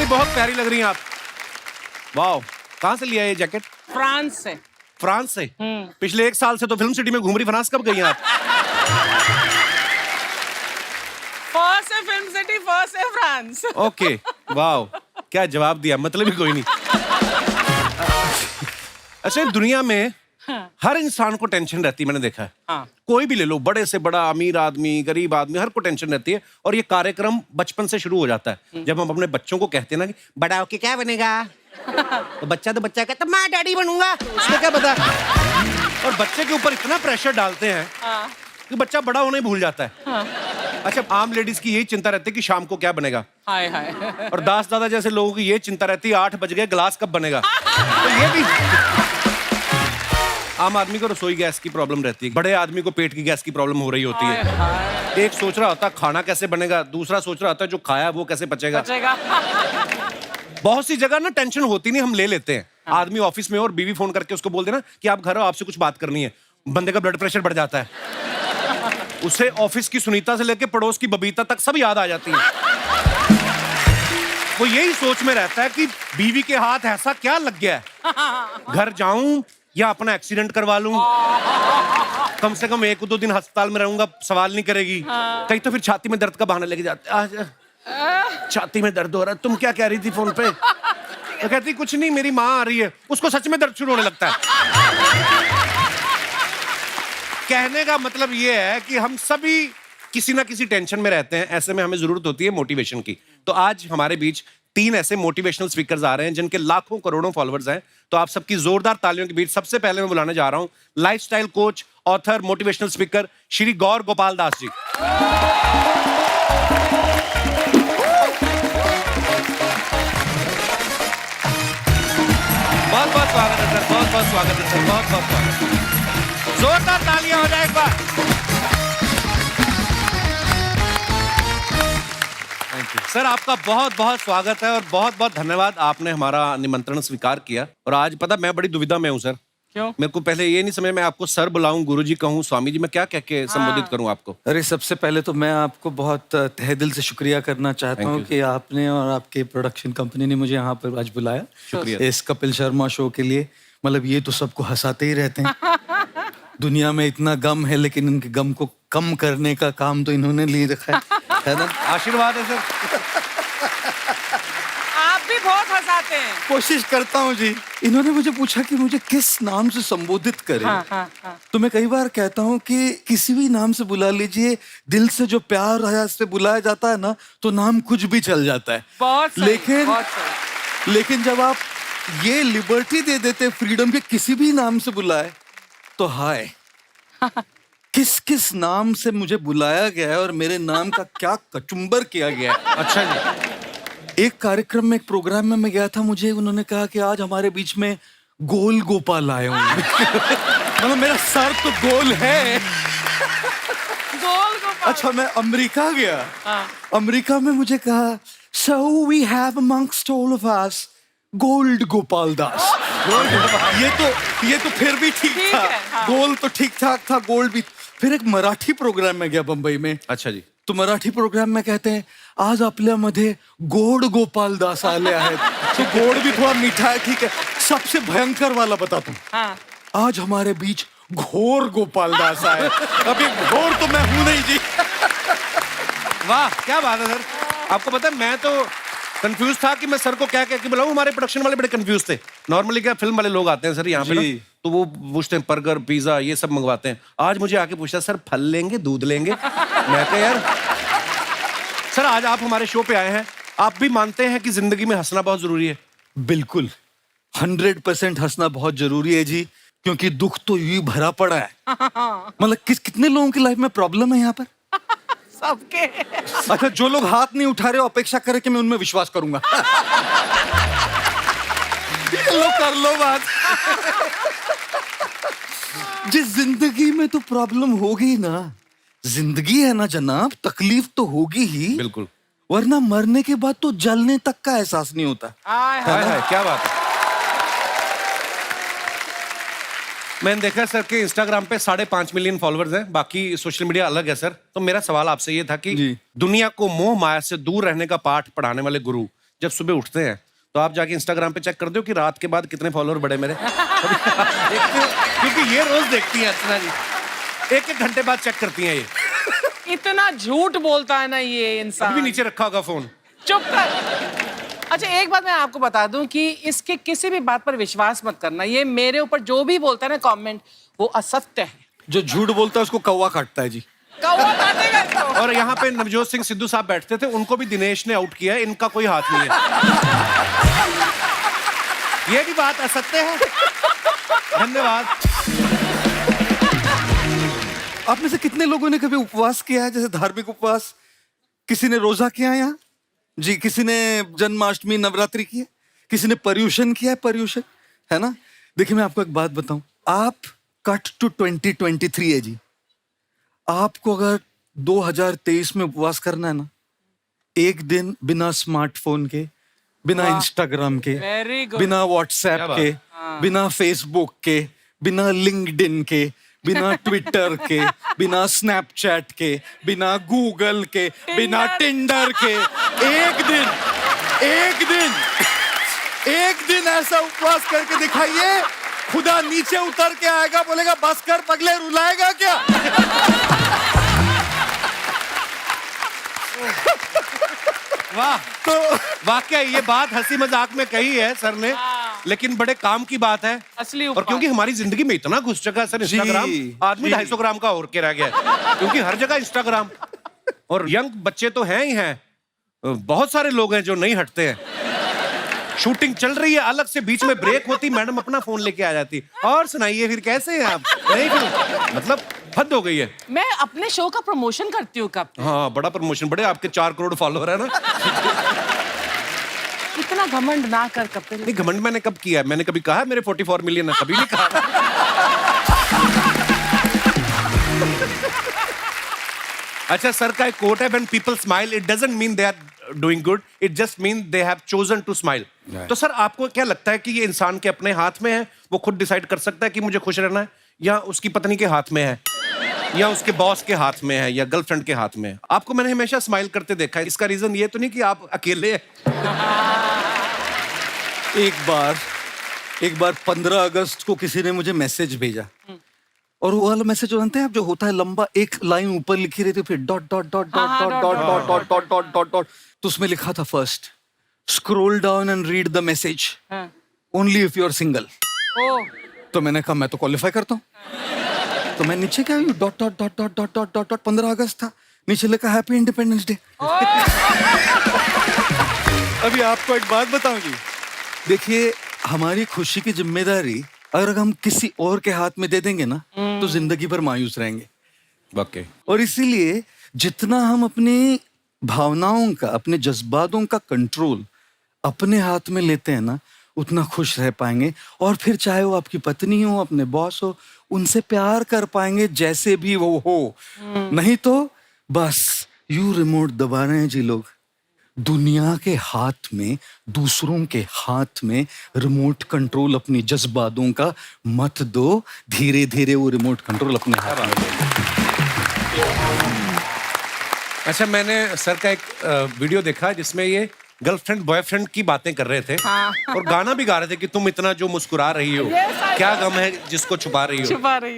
नहीं, बहुत प्यारी लग रही हैं आप। वाह, कहाँ से लिया ये जैकेट? फ्रांस से। फ्रांस से? पिछले 1 साल से तो फिल्म सिटी में घूम रही, फ्रांस कब गई हैं आप? फर्स्ट है फिल्म सिटी, फर्स्ट है फ्रांस। ओके, वाह, क्या जवाब दिया, मतलब ही कोई नहीं। अच्छा, दुनिया में हर इंसान को टेंशन रहती है, मैंने देखा है। हाँ। कोई भी ले लो, बड़े से बड़ा, अमीर आदमी, गरीब आदमी, हर को टेंशन रहती है। और ये कार्यक्रम बचपन से शुरू हो जाता है। जब हम अपने बच्चों को कहते हैं ना कि बड़ा होके क्या बनेगा, तो बच्चा कहता मैं डैडी बनूंगा, उसको क्या पता। और बच्चे के ऊपर इतना प्रेशर डालते हैं कि बच्चा बड़ा होना ही भूल जाता है। अच्छा, आम लेडीज की यही चिंता रहती है कि शाम को क्या बनेगा। हाय हाय। और दास दादा जैसे लोगों की ये चिंता रहती है 8 बज गए, गिलास कब बनेगा। तो ये भी आम आदमी को रसोई गैस की प्रॉब्लम रहती है, बड़े आदमी को पेट की गैस की प्रॉब्लम हो रही होती है। एक सोच रहा होता खाना कैसे बनेगा, दूसरा सोच रहा होता जो खाया वो कैसे पचेगा। बहुत सी जगह ना टेंशन होती नहीं, हम ले लेते हैं। आदमी ऑफिस में और बीवी फोन करके उसको बोल देना कि आप घर हो, आपसे कुछ बात करनी है, बंदे का ब्लड प्रेशर बढ़ जाता है। उसे ऑफिस की सुनीता से लेके पड़ोस की बबीता तक सब याद आ जाती है। वो यही सोच में रहता है कि बीवी के हाथ ऐसा क्या लग गया है, घर जाऊं या अपना एक्सीडेंट करवा लूं, कम से कम 1-2 दिन अस्पताल में रहूंगा, सवाल नहीं करेगी। कहीं तो फिर छाती में दर्द का बहाना लेके जाते, छाती में दर्द हो रहा है, तुम क्या कह रही थी फोन पे? तो कहती कुछ नहीं, मेरी माँ आ रही है। उसको सच में दर्द शुरू होने लगता है। कहने का मतलब ये है कि हम सभी किसी ना किसी टेंशन में रहते हैं। ऐसे में हमें जरूरत होती है मोटिवेशन की। तो आज हमारे बीच 3 ऐसे मोटिवेशनल स्पीकर्स आ रहे हैं जिनके लाखों करोड़ों फॉलोअर्स हैं। तो आप सबकी जोरदार तालियों के बीच सबसे पहले मैं बुलाने जा रहा हूं lifestyle coach, author, motivational speaker Shri Gaur Gopal Das ji. बहुत बहुत स्वागत है सर, बहुत बहुत स्वागत है सर, बहुत बहुत स्वागत है। जोरदार तालियां हो जाए एक बार। सर, आपका बहुत बहुत स्वागत है और बहुत बहुत धन्यवाद, आपने हमारा निमंत्रण स्वीकार किया। और आज पता मैं बड़ी दुविधा में हूँ सर। क्यों? मेरे को पहले ये नहीं समझ में, आपको सर बुलाऊं, गुरुजी कहूं, स्वामी जी, मैं क्या कह के संबोधित करूं आपको? अरे, सबसे पहले तो मैं आपको बहुत तहे दिल से शुक्रिया करना चाहता हूं कि आपने और आपके प्रोडक्शन कंपनी ने मुझे यहाँ पर आज बुलाया। शुक्रिया। इस कपिल शर्मा शो के लिए। मतलब ये तो सबको हंसाते ही रहते हैं। दुनिया में इतना गम है, लेकिन इनके गम को कम करने का काम तो इन्होंने ले रखा है ना? आशीर्वाद है सर। आप भी बहुत हंसाते हैं। कोशिश करता हूँ जी। इन्होंने मुझे पूछा कि मुझे किस नाम से संबोधित करें। तो मैं कई बार कहता हूँ कि किसी भी नाम से बुला लीजिए, दिल से जो प्यार है से बुलाया जाता है ना, तो नाम कुछ भी चल जाता है। बहुत सही, लेकिन बहुत सही। लेकिन जब आप ये लिबर्टी दे देते फ्रीडम के किसी भी नाम से बुलाए, तो हाय किस किस नाम से मुझे बुलाया गया है और मेरे नाम का क्या कचुम्बर किया गया है। अच्छा जी। एक कार्यक्रम में, एक प्रोग्राम में मैं गया था, मुझे उन्होंने कहा कि आज हमारे बीच में गोल गोपाल आए होंगे। मतलब मेरा सर तो गोल है। गोल गोपाल। अच्छा, मैं अमेरिका गया। अमेरिका में मुझे कहा, so we have amongst all of us Gaur Gopal Das. ये तो फिर भी ठीक था। हाँ। गोल तो ठीक ठाक था, गोल्ड भी। फिर एक मराठी प्रोग्राम में गया बंबई में। अच्छा जी। तो मराठी प्रोग्राम में कहते हैं, आज आपल्यामध्ये गोड गोपाल दास आले आहेत। तो गोड भी थोड़ा मीठा है, ठीक है। सबसे भयंकर वाला बताता हूँ। आज हमारे बीच घोर गोपाल दास आए। अभी घोर तो मैं हूं नहीं जी। वाह, क्या बात है सर। आपको पता है, मैं तो कंफ्यूज था कि मैं सर को क्या कह के बुलाऊं। हमारे प्रोडक्शन वाले बड़े कंफ्यूज थे। नॉर्मली क्या फिल्म वाले लोग आते हैं सर यहाँ पे ना, तो वो पूछते हैं बर्गर, पिज्जा, ये सब मंगवाते हैं। आज मुझे आके पूछा, सर फल लेंगे, दूध लेंगे? मैं कहा यार सर, आज आप हमारे शो पे आए हैं, आप भी मानते हैं कि जिंदगी में हंसना बहुत जरूरी है? बिल्कुल 100% हंसना बहुत जरूरी है जी, क्योंकि दुख तो यूं भरा पड़ा है। मतलब कितने लोगों की लाइफ में प्रॉब्लम है यहाँ पर? सबके। अच्छा, जो लोग हाथ नहीं उठा रहे हो, अपेक्षा करें कि मैं उनमें विश्वास करूंगा। ये लो, कर लो बात। जिस जिंदगी में तो प्रॉब्लम होगी ना, जिंदगी है ना जनाब, तकलीफ तो होगी ही। बिल्कुल। वरना मरने के बाद तो जलने तक का एहसास नहीं होता। हाय, क्या बात है। मैंने देखा सर कि इंस्टाग्राम पे 5.5 मिलियन फॉलोअर्स हैं, बाकी सोशल मीडिया अलग है सर। तो मेरा सवाल आपसे ये था कि दुनिया को मोह माया से दूर रहने का पाठ पढ़ाने वाले गुरु जब सुबह उठते हैं तो आप जाके इंस्टाग्राम पे चेक कर दो कि रात के बाद कितने फॉलोअर बढ़े मेरे। कभी आप देखते हो? क्योंकि ये रोज देखती हैं अर्चना जी, एक घंटे बाद चेक करती हैं ये। इतना झूठ बोलता है ना ये अभी इंसान। भी नीचे रखा होगा फोन। चुप कर। अच्छा एक बात मैं आपको बता दूं कि इसके किसी भी बात पर विश्वास मत करना। ये मेरे ऊपर जो भी बोलता है ना कमेंट, वो असत्य है। जो झूठ बोलता है उसको कौवा काटता है जी। कौवा काटेगा इसको। और यहाँ पे नवजोत सिंह सिद्धू साहब बैठते थे, उनको भी दिनेश ने आउट किया है, इनका कोई हाथ नहीं है। ये भी बात असत्य है। धन्यवाद। आप में से कितने लोगों ने कभी उपवास किया है, जैसे धार्मिक उपवास? किसी ने रोजा किया है यहाँ जी? किसी ने जन्माष्टमी नवरात्रि की है? किसी ने पर्यूषण किया है? पर्यूषण है ना। देखिए मैं आपको एक बात बताऊं, आप कट टू 2023 है जी। आपको अगर 2023 में उपवास करना है ना, एक दिन बिना स्मार्टफोन के, बिना इंस्टाग्राम के, Very good. बिना व्हाट्सएप क्या बात? के, बिना फेसबुक के, बिना लिंक्डइन के, बिना ट्विटर के, बिना स्नैपचैट के, बिना गूगल के, बिना टिंडर के, एक दिन ऐसा उपवास करके दिखाइए, खुदा नीचे उतर के आएगा, बोलेगा बस कर पगले, रुलाएगा क्या? वाह। तो वाकई ये बात हंसी मजाक में कही है सर ने, लेकिन बड़े काम की बात है। असली और उपवास। क्योंकि हमारी जिंदगी में इतना घुस चुका है सर इंस्टाग्राम, आदमी 250 ग्राम का और के रह गया है, क्योंकि हर जगह इंस्टाग्राम। और यंग बच्चे तो हैं ही हैं, बहुत सारे लोग हैं जो नहीं हटते हैं। शूटिंग चल रही है, अलग से बीच में ब्रेक होती, मैडम अपना फोन लेके आ जाती, और सुनाइए फिर कैसे हैं आप? नहीं फिर मतलब हद हो गई है। मैं अपने शो का प्रमोशन करती हूँ कब। हाँ बड़ा प्रमोशन, बड़े आपके 4 करोड़ फॉलोअर है ना। इतना घमंड ना कर कपिल। नहीं घमंड मैंने कब किया है? मैंने कभी कहा है मेरे 44 मिलियन है? कभी नहीं कहा। अच्छा सर का एक कोट है, when people smile it doesn't mean they are doing good, it just mean they have chosen to smile. तो सर आपको क्या लगता है कि ये इंसान के अपने हाथ में है, वो खुद डिसाइड कर सकता है कि मुझे खुश रहना है, या उसकी पत्नी के हाथ में है, या उसके बॉस के हाथ में है, या गर्लफ्रेंड के हाथ में है? आपको मैंने हमेशा स्माइल करते देखा है, इसका रीजन ये तो नहीं कि आप अकेले हैं? एक बार 15 अगस्त को किसी ने मुझे मैसेज भेजा, और वो वाला मैसेज जानते हैं आप, जो होता है लंबा, एक लाइन ऊपर लिखी रहती है, फिर dot dot dot dot dot dot dot dot dot dot dot dot, तो उसमें लिखा था first scroll down and read the message only if you are single. तो मैंने कहा मैं तो क्वालिफाई करता हूँ, तो मैं नीचे क्या, dot dot dot dot dot dot dot dot, 15 अगस्त था, नीचे लिखा हैप्पी इंडिपेंडेंस डे। अभी आपको एक बात बताऊं जी, देखिए हमारी खुशी की जिम्मेदारी अगर हम किसी और के हाथ में दे देंगे ना, तो जिंदगी भर मायूस रहेंगे। वाकई। और इसीलिए जितना हम अपनी भावनाओं का, अपने जज्बातों का कंट्रोल अपने हाथ में लेते हैं ना, उतना खुश रह पाएंगे। और फिर चाहे वो आपकी पत्नी हो, अपने बॉस हो, उनसे प्यार कर पाएंगे जैसे भी वो हो। नहीं तो बस यू रिमोट दबा रहे हैं जी लोग, दुनिया के हाथ में, दूसरों के हाथ में रिमोट कंट्रोल अपनी जज्बातों का मत दो, धीरे धीरे वो रिमोट कंट्रोल अपने हाथ में ले। अच्छा मैंने सर का एक वीडियो देखा जिसमें ये गर्लफ्रेंड बॉयफ्रेंड की बातें कर रहे थे। और गाना भी गा रहे थे कि तुम इतना जो मुस्कुरा रही हो, क्या गम है जिसको छुपा रही हो।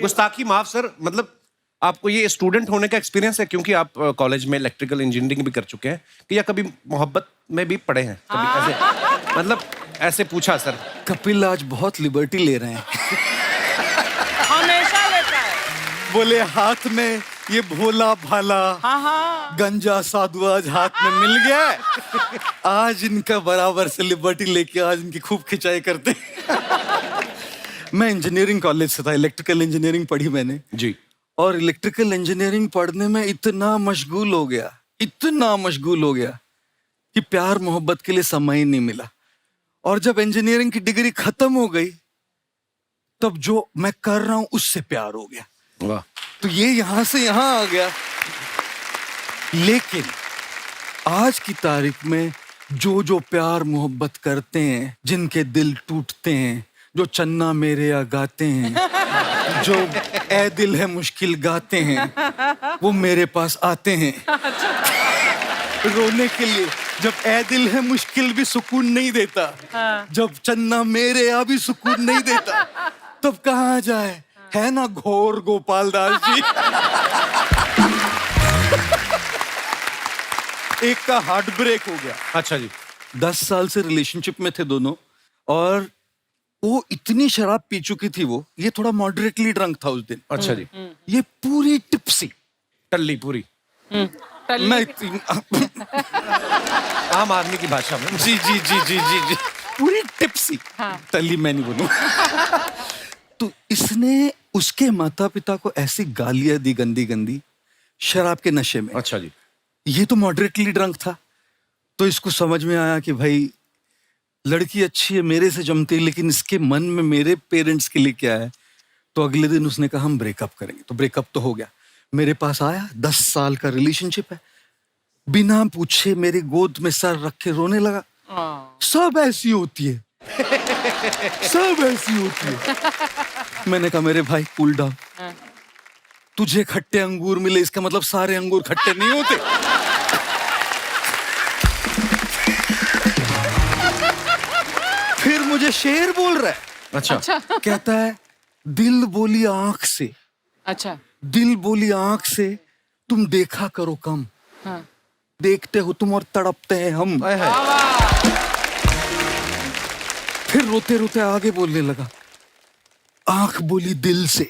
गुस्ताखी माफ सर, मतलब आपको ये स्टूडेंट होने का एक्सपीरियंस है, क्योंकि आप कॉलेज में इलेक्ट्रिकल इंजीनियरिंग भी कर चुके हैं, कि या कभी मोहब्बत में भी पड़े हैं कभी? ऐसे मतलब ऐसे पूछा सर। कपिल आज बहुत लिबर्टी ले रहे हैं। हमेशा लेता है। बोले हाथ में ये भोला भाला गंजा साधु आज हाथ में मिल गया है, आज इनका बराबर से लिबर्टी लेके आज इनकी खूब खिंचाई करते हैं। मैं इंजीनियरिंग कॉलेज से था, इलेक्ट्रिकल इंजीनियरिंग पढ़ी मैंने जी। और इलेक्ट्रिकल इंजीनियरिंग पढ़ने में इतना मशगूल हो गया कि प्यार मोहब्बत के लिए समय ही नहीं मिला। और जब इंजीनियरिंग की डिग्री खत्म हो गई, तब जो मैं कर रहा हूं उससे प्यार हो गया। वाह। तो ये यहां से यहां आ गया। लेकिन आज की तारीख में जो जो प्यार मोहब्बत करते हैं, जिनके दिल टूटते हैं, जो चन्ना मेरे या गाते हैं, जो ए दिल है मुश्किल गाते हैं, वो मेरे पास आते हैं रोने के लिए। जब ए दिल है मुश्किल भी सुकून नहीं देता, जब चन्ना मेरे यहाँ भी सुकून नहीं देता, तब कहाँ जाए, है ना घोर गोपाल दास जी। एक का हार्ट ब्रेक हो गया। अच्छा जी। 10 साल से रिलेशनशिप में थे दोनों, और वो इतनी शराब पी चुकी थी, वो ये थोड़ा मॉडरेटली ड्रंक था उस दिन, अच्छा जी। ये पूरी टिप्सी, टल्ली पूरी, मैं आम आदमी की भाषा में। जी जी जी जी जी जी पूरी टिप्सी। तली मैं नहीं बोलूं। तो इसने उसके माता पिता को ऐसी गालियां दी, गंदी गंदी, शराब के नशे में। अच्छा जी। ये तो मॉडरेटली ड्रंक था, तो इसको समझ में आया कि भाई लड़की अच्छी है, मेरे से जमती है, लेकिन इसके मन में मेरे पेरेंट्स के लिए क्या है। तो अगले दिन उसने कहा हम ब्रेकअप करेंगे। तो ब्रेकअप तो हो गया, मेरे पास आया, 10 साल का रिलेशनशिप है, बिना पूछे मेरी गोद में सर रख के रोने लगा। सब ऐसी होती है, सब ऐसी होती है। मैंने कहा मेरे भाई कूल डाउन, तुझे खट्टे अंगूर मिले इसका मतलब सारे अंगूर खट्टे नहीं होते। फिर मुझे शेर बोल रहा है। अच्छा। कहता है दिल बोली आंख से, अच्छा। दिल बोली आंख से तुम देखा करो कम, देखते हो तुम और तड़पते हैं हम। फिर रोते रोते आगे बोलने लगा, आंख बोली दिल से,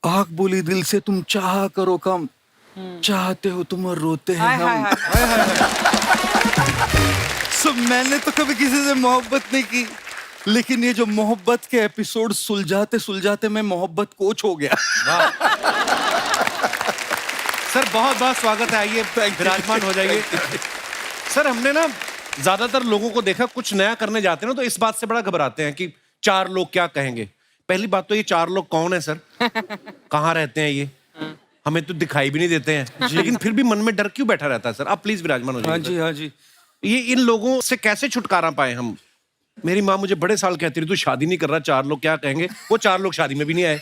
आंख बोली दिल से तुम चाहा करो कम, चाहते हो तुम और रोते हैं हम। सो मैंने तो कभी किसी से मोहब्बत नहीं की, लेकिन ये जो मोहब्बत के एपिसोड सुलझाते सुलझाते मैं मोहब्बत कोच हो गया। सर बहुत बहुत स्वागत है, आइए विराजमान हो जाइए। सर हमने ना ज्यादातर लोगों को देखा, कुछ नया करने जाते हैं ना तो इस बात से बड़ा घबराते हैं कि 4 लोग क्या कहेंगे। पहली बात तो ये 4 लोग कौन है सर, कहाँ रहते हैं ये, हमें तो दिखाई भी नहीं देते हैं, लेकिन फिर भी मन में डर क्यों बैठा रहता है सर। आप प्लीज विराजमान हो जाइए। हाँ जी, हाँ जी। ये इन लोगों से कैसे छुटकारा पाए हम। मेरी माँ मुझे बड़े साल कहती रही तू शादी नहीं कर रहा, 4 लोग क्या कहेंगे। वो 4 लोग शादी में भी नहीं आए।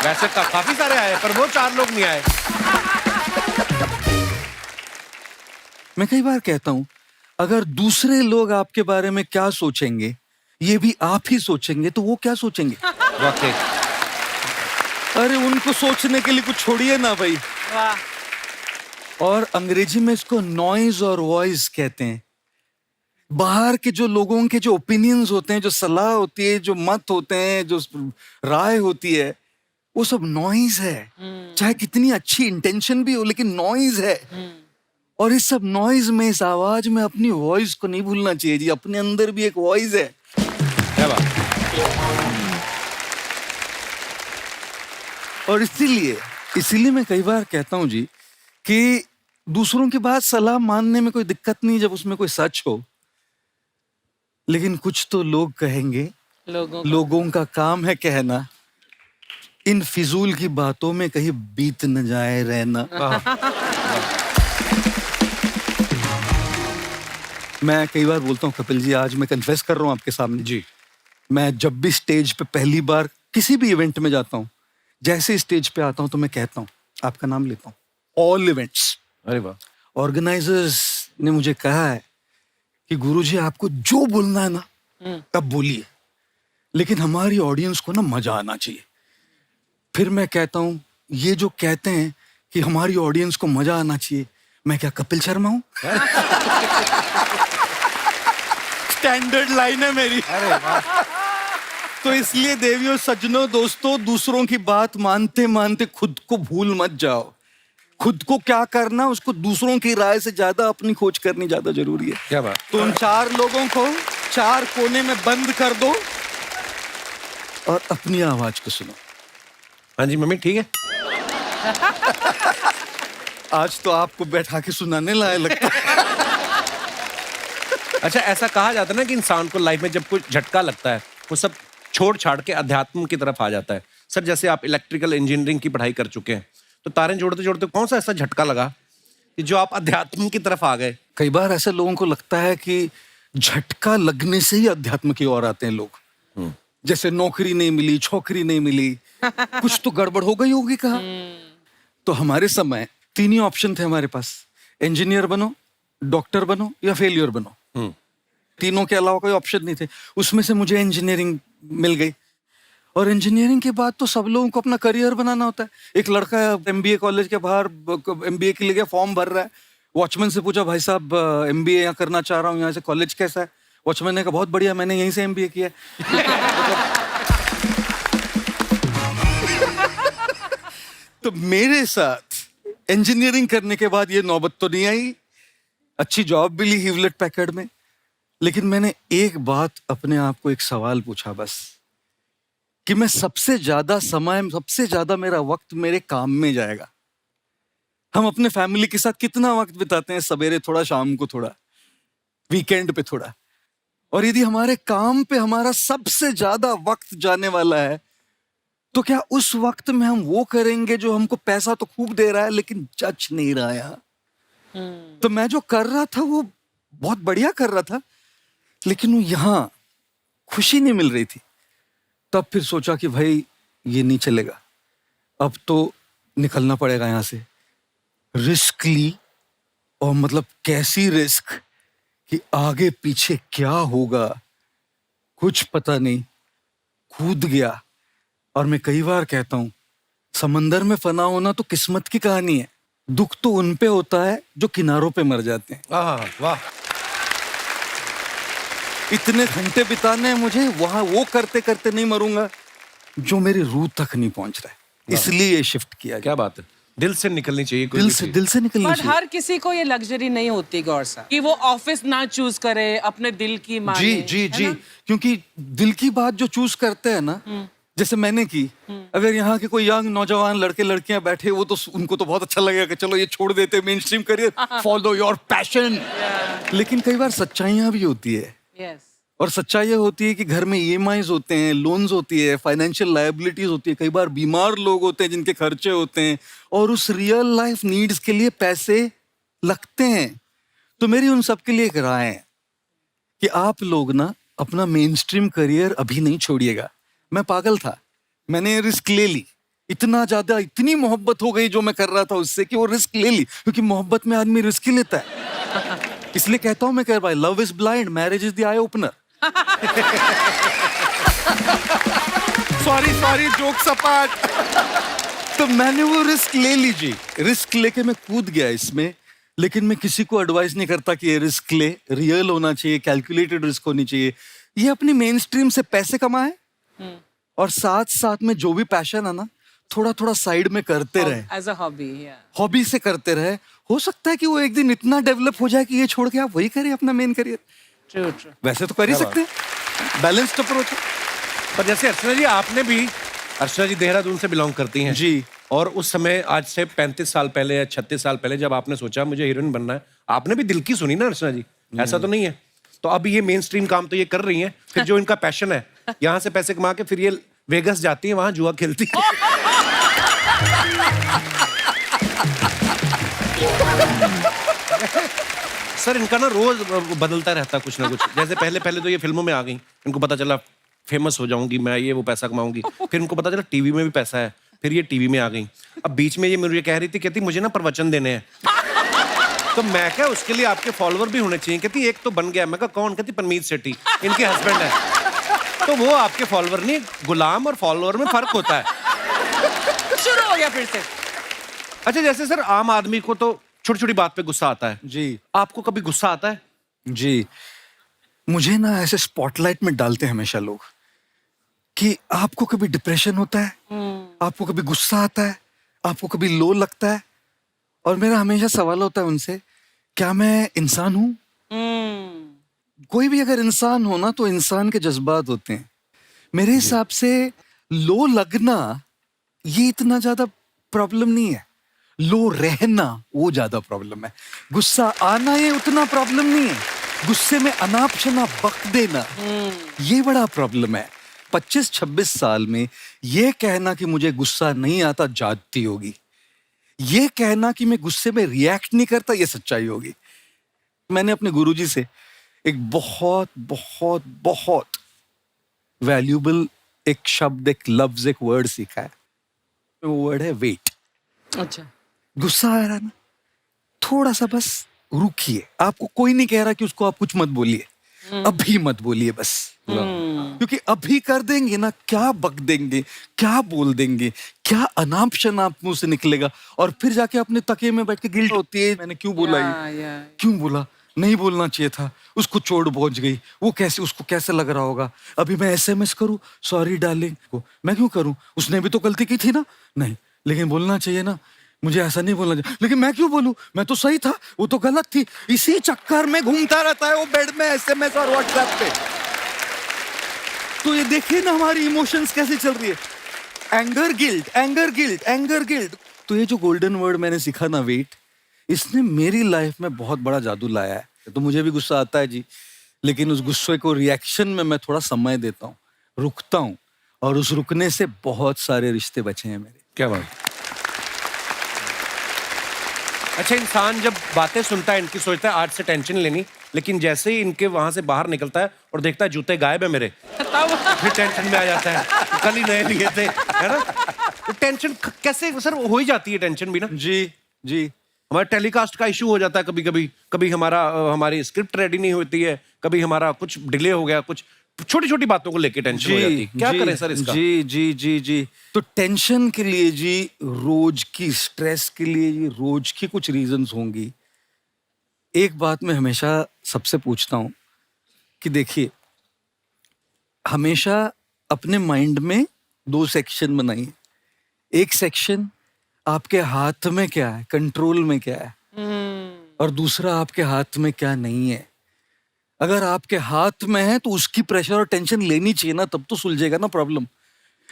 वैसे काफी सारे आए पर वो 4 लोग नहीं आए। मैं कई बार कहता हूं, अगर दूसरे लोग आपके बारे में क्या सोचेंगे ये भी आप ही सोचेंगे तो वो क्या सोचेंगे। वाकई। अरे उनको सोचने के लिए कुछ छोड़िए ना भाई। और अंग्रेजी में इसको नॉइज और वॉइस कहते हैं। बाहर के जो लोगों के जो ओपिनियंस होते हैं, जो सलाह होती है, जो मत होते हैं, जो राय होती है, वो सब नॉइज है। चाहे कितनी अच्छी इंटेंशन भी हो, लेकिन नॉइज है। और इस सब नॉइज में, इस आवाज में अपनी वॉइस को नहीं भूलना चाहिए जी। अपने अंदर भी एक वॉइस है। क्या बात। और इसीलिए मैं कई बार कहता हूं जी कि दूसरों की बात सलाह मानने में कोई दिक्कत नहीं जब उसमें कोई सच हो, लेकिन कुछ तो लोग कहेंगे। लोगों का काम है कहना, इन फिजूल की बातों में कहीं बीत न जाए रहना। मैं कई बार बोलता हूँ कपिल जी, आज मैं कन्फेस कर रहा हूँ आपके सामने जी, मैं जब भी स्टेज पे पहली बार किसी भी इवेंट में जाता हूँ, जैसे स्टेज पे आता हूँ तो मैं कहता हूँ, आपका नाम लेता हूँ, ऑल इवेंट्स। अरे वाह। ऑर्गेनाइजर्स ने मुझे कहा है कि गुरुजी आपको जो बोलना है ना तब बोलिए, लेकिन हमारी ऑडियंस को ना मजा आना चाहिए। फिर मैं कहता हूँ, ये जो कहते हैं कि हमारी ऑडियंस को मजा आना चाहिए, मैं क्या कपिल शर्मा हूँ? स्टैंडर्ड लाइन है मेरी। तो इसलिए देवियों, सज्जनों, दोस्तों, दूसरों की बात मानते मानते खुद को भूल मत जाओ। खुद को क्या करना, उसको दूसरों की राय से ज्यादा अपनी खोज करनी ज्यादा जरूरी है। क्या बात। तो उन 4 लोगों को 4 कोने में बंद कर दो और अपनी आवाज को सुनो। हाँ जी मम्मी ठीक है। आज तो आपको बैठा के सुनाने लायक लगता है। अच्छा, ऐसा कहा जाता है ना कि इंसान को लाइफ में जब कोई झटका लगता है वो सब छोड़ छाड़ के अध्यात्म की तरफ आ जाता है। सर जैसे आप इलेक्ट्रिकल इंजीनियरिंग की पढ़ाई कर चुके हैं, तो तारे जोड़ते जोड़ते कौन सा ऐसा झटका लगा कि जो आप अध्यात्म की तरफ आ गए? कई बार ऐसे लोगों को लगता है कि झटका लगने से ही अध्यात्म की ओर आते हैं लोग। जैसे नौकरी नहीं मिली, छोकरी नहीं मिली, कुछ तो गड़बड़ हो गई होगी कहा। तो हमारे समय 3 ही ऑप्शन थे हमारे पास, इंजीनियर बनो, डॉक्टर बनो या फेलियर बनो, तीनों के अलावा कोई ऑप्शन नहीं थे। उसमें से मुझे इंजीनियरिंग मिल गई, और इंजीनियरिंग के बाद तो सब लोगों को अपना करियर बनाना होता है। एक लड़का एमबीए कॉलेज के बाहर एमबीए के लिए गया, फॉर्म भर रहा है। वॉचमैन से पूछा, भाई साहब एमबीए यहाँ करना चाह रहा हूँ, यहाँ से कॉलेज कैसा है? वॉचमैन ने कहा, बहुत बढ़िया, मैंने यहीं से एमबीए किया है। तो मेरे साथ इंजीनियरिंग करने के बाद ये नौबत तो नहीं आई। अच्छी जॉब भी ली ह्यूलेट पैकर्ड में, लेकिन मैंने एक बात अपने आप को, एक सवाल पूछा बस, कि मैं सबसे ज्यादा मेरा वक्त मेरे काम में जाएगा। हम अपने फैमिली के साथ कितना वक्त बिताते हैं, सवेरे थोड़ा, शाम को थोड़ा, वीकेंड पे थोड़ा, और यदि हमारे काम पे हमारा सबसे ज्यादा वक्त जाने वाला है, तो क्या उस वक्त में हम वो करेंगे जो हमको पैसा तो खूब दे रहा है लेकिन जच नहीं रहा यहाँ? तो मैं जो कर रहा था वो बहुत बढ़िया कर रहा था, लेकिन वो यहाँ खुशी नहीं मिल रही थी। तब फिर सोचा कि भाई ये नहीं चलेगा, अब तो निकलना पड़ेगा यहाँ से। रिस्क ली, और मतलब कैसी रिस्क कि आगे पीछे क्या होगा कुछ पता नहीं, कूद गया। और मैं कई बार कहता हूं, समंदर में फना होना तो किस्मत की कहानी है, दुख तो उन पे होता है जो किनारों पे मर जाते हैं। वाह, इतने घंटे बिताने हैं मुझे वहां, वो करते करते नहीं मरूंगा जो मेरी रूह तक नहीं पहुंच रहा है, इसलिए ये शिफ्ट किया। क्या बात है, दिल से निकलनी चाहिए, कोई दिल भी से चीज। दिल से निकलनी पर चाहिए। हर किसी को ये लग्जरी नहीं होती गौर साहब, कि वो ऑफिस ना चूज करे, अपने दिल की माने। जी जी जी, क्योंकि दिल की बात जो चूज करते हैं ना, जैसे मैंने की, अगर यहाँ के कोई यंग नौजवान लड़के लड़कियां बैठे, वो तो उनको तो बहुत अच्छा लगेगा कि चलो ये छोड़ देते main stream career, follow your passion. लेकिन कई बार सच्चाइयां भी होती है, यस, और सच्चाई ये होती है कि घर में ईएमआईज होते हैं, लोन्स होती है, फाइनेंशियल लायबिलिटीज होती है, कई बार बीमार लोग होते हैं जिनके खर्चे होते हैं, और उस रियल लाइफ नीड्स के लिए पैसे लगते हैं। तो मेरी उन सब के लिए एक राय है कि आप लोग ना अपना मेन स्ट्रीम करियर अभी नहीं छोड़िएगा। मैं पागल था, मैंने रिस्क ले ली, इतना ज्यादा, इतनी मोहब्बत हो गई जो मैं कर रहा था उससे कि वो रिस्क ले ली, क्योंकि मोहब्बत में आदमी रिस्क ही लेता है। इसलिए कहता हूं मैं, कह भाई, love is blind, marriage is the eye opener. Sorry joke सपाट। तो मैंने वो रिस्क ले लीजिए, रिस्क लेके मैं कूद गया इसमें। लेकिन मैं किसी को एडवाइस नहीं करता कि ये रिस्क ले, रियल होना चाहिए, कैलकुलेटेड रिस्क होनी चाहिए। ये अपनी मेन स्ट्रीम से पैसे कमाए, और साथ साथ में जो भी पैशन है ना, थोड़ा थोड़ा साइड में करते रहे, एज अ हॉबी, हॉबी से करते रहे। हो सकता है कि वो एक दिन इतना डेवलप हो जाए कि ये छोड़ के आप वही करें अपना मेन करियर। ट्रू। वैसे तो कर ही सकते हैं, बैलेंस्ड अप्रोच है। पर जैसे अर्चना जी, आपने भी, अर्चना जी देहरादून से बिलोंग करती हैं जी, और उस समय आज से 35 साल पहले या 36 साल पहले जब आपने सोचा मुझे हीरोइन बनना है, आपने भी दिल की सुनी ना अर्चना जी, ऐसा तो नहीं है? तो अब ये मेन स्ट्रीम काम तो ये कर रही हैं, फिर जो इनका पैशन है, यहाँ से पैसे कमा के फिर ये वेगस जाती है, वहां जुआ खेलती है। सर इनका ना रोज बदलता रहता कुछ ना कुछ। जैसे पहले तो ये फिल्मों में आ गई, इनको पता चला फेमस हो जाऊंगी मैं, ये वो पैसा कमाऊंगी। फिर इनको पता चला टीवी में भी पैसा है, फिर ये टीवी में आ गई। अब बीच में ये मुझे कह रही थी, कहती मुझे ना प्रवचन देने हैं। तो मैं क्या, उसके लिए आपके फॉलोअर भी होने चाहिए। कहती एक तो बन गया। मैं कहा कौन? कहती परमीत सेठी, इनके हस्बैंड है। तो वो आपके फॉलोअर नहीं, गुलाम और फॉलोअर में फर्क होता है। शुरू हो गया फिर से। अच्छा, जैसे सर आम आदमी को तो छोटी छोटी बात पे गुस्सा आता है जी, आपको कभी गुस्सा आता है? जी, मुझे ना ऐसे स्पॉटलाइट में डालते हैं हमेशा लोग कि आपको कभी डिप्रेशन होता है, आपको कभी गुस्सा आता है, आपको कभी लो लगता है, और मेरा हमेशा सवाल होता है उनसे, क्या मैं इंसान हूं? कोई भी अगर इंसान हो ना, तो इंसान के जज्बात होते हैं। मेरे हिसाब से लो लगना ये इतना ज्यादा प्रॉब्लम नहीं है, लो रहना वो ज्यादा प्रॉब्लम है। गुस्सा आना ये उतना प्रॉब्लम नहीं है, गुस्से में अनाप शनाप बक देना ये बड़ा प्रॉब्लम है। 25-26 साल में ये कहना कि मुझे गुस्सा नहीं आता जाती होगी, ये कहना कि मैं गुस्से में रिएक्ट नहीं करता ये सच्चाई होगी। मैंने अपने गुरुजी से एक बहुत बहुत बहुत वैल्यूबल एक शब्द, एक लफ्ज, एक वर्ड सीखा है। वो वर्ड है वेट। अच्छा, गुस्सा आ रहा है ना, थोड़ा सा बस रुकिए, आपको कोई नहीं कह रहा कि उसको आप कुछ मत बोलिए, अभी मत बोलिए बस। क्योंकि अभी कर देंगे ना, क्या बक देंगे, क्या बोल देंगे, क्या अनाप शनाप मुंह से निकलेगा, और फिर जाके अपने तकिए में बैठ के गिल्ट होती है, मैंने क्यों बोला ये, क्यों बोला, नहीं बोलना चाहिए था, उसको चोट पहुंच गई, वो कैसे, उसको कैसे लग रहा होगा, अभी मैं SMS करूं सॉरी डार्लिंग को, मैं क्यों करूं, उसने भी तो गलती की थी ना, नहीं लेकिन बोलना चाहिए ना, मुझे ऐसा नहीं बोलना चाहिए, लेकिन मैं क्यों बोलूं, मैं तो सही था, वो तो गलत थी, इसी चक्कर में घूमता रहता है वो बेड में SMS और WhatsApp पे। तो ये देखिए ना हमारी इमोशंस कैसे चल रही है, anger guilt, anger guilt, anger guilt. तो ये जो गोल्डन वर्ड मैंने सीखा ना, वेट, इसने मेरी लाइफ में बहुत बड़ा जादू लाया है। तो मुझे भी गुस्सा आता है जी, लेकिन उस गुस्से को रिएक्शन में मैं थोड़ा समय देता हूँ, रुकता हूँ, और उस रुकने से बहुत सारे रिश्ते बचे हैं मेरे। क्या बात। अच्छा, इंसान जब बातें सुनता है इनकी सोचता है आज से टेंशन लेनी, लेकिन जैसे ही इनके वहां से बाहर निकलता है और देखता है जूते गायब है मेरे, फिर टेंशन में आ जाता है, कल ही नए लिए थे, है ना। तो टेंशन कैसे सर हो ही जाती है, टेंशन भी ना। जी जी, हमारा टेलीकास्ट का इशू हो जाता है कभी कभी, कभी हमारी स्क्रिप्ट रेडी नहीं होती है, कभी हमारा कुछ डिले हो गया, कुछ छोटी छोटी बातों को लेके टेंशन हो जाती है। क्या करें सर इसका? जी जी जी जी, तो टेंशन के लिए जी, रोज की स्ट्रेस के लिए जी, रोज की कुछ रीजंस होंगी। एक बात मैं हमेशा सबसे पूछता हूं कि देखिए, हमेशा अपने माइंड में 2 सेक्शन बनाइए। एक सेक्शन आपके हाथ में क्या है, कंट्रोल में क्या है, और दूसरा आपके हाथ में क्या नहीं है। अगर आपके हाथ में है तो उसकी प्रेशर और टेंशन लेनी चाहिए ना, तब तो सुलझेगा ना प्रॉब्लम।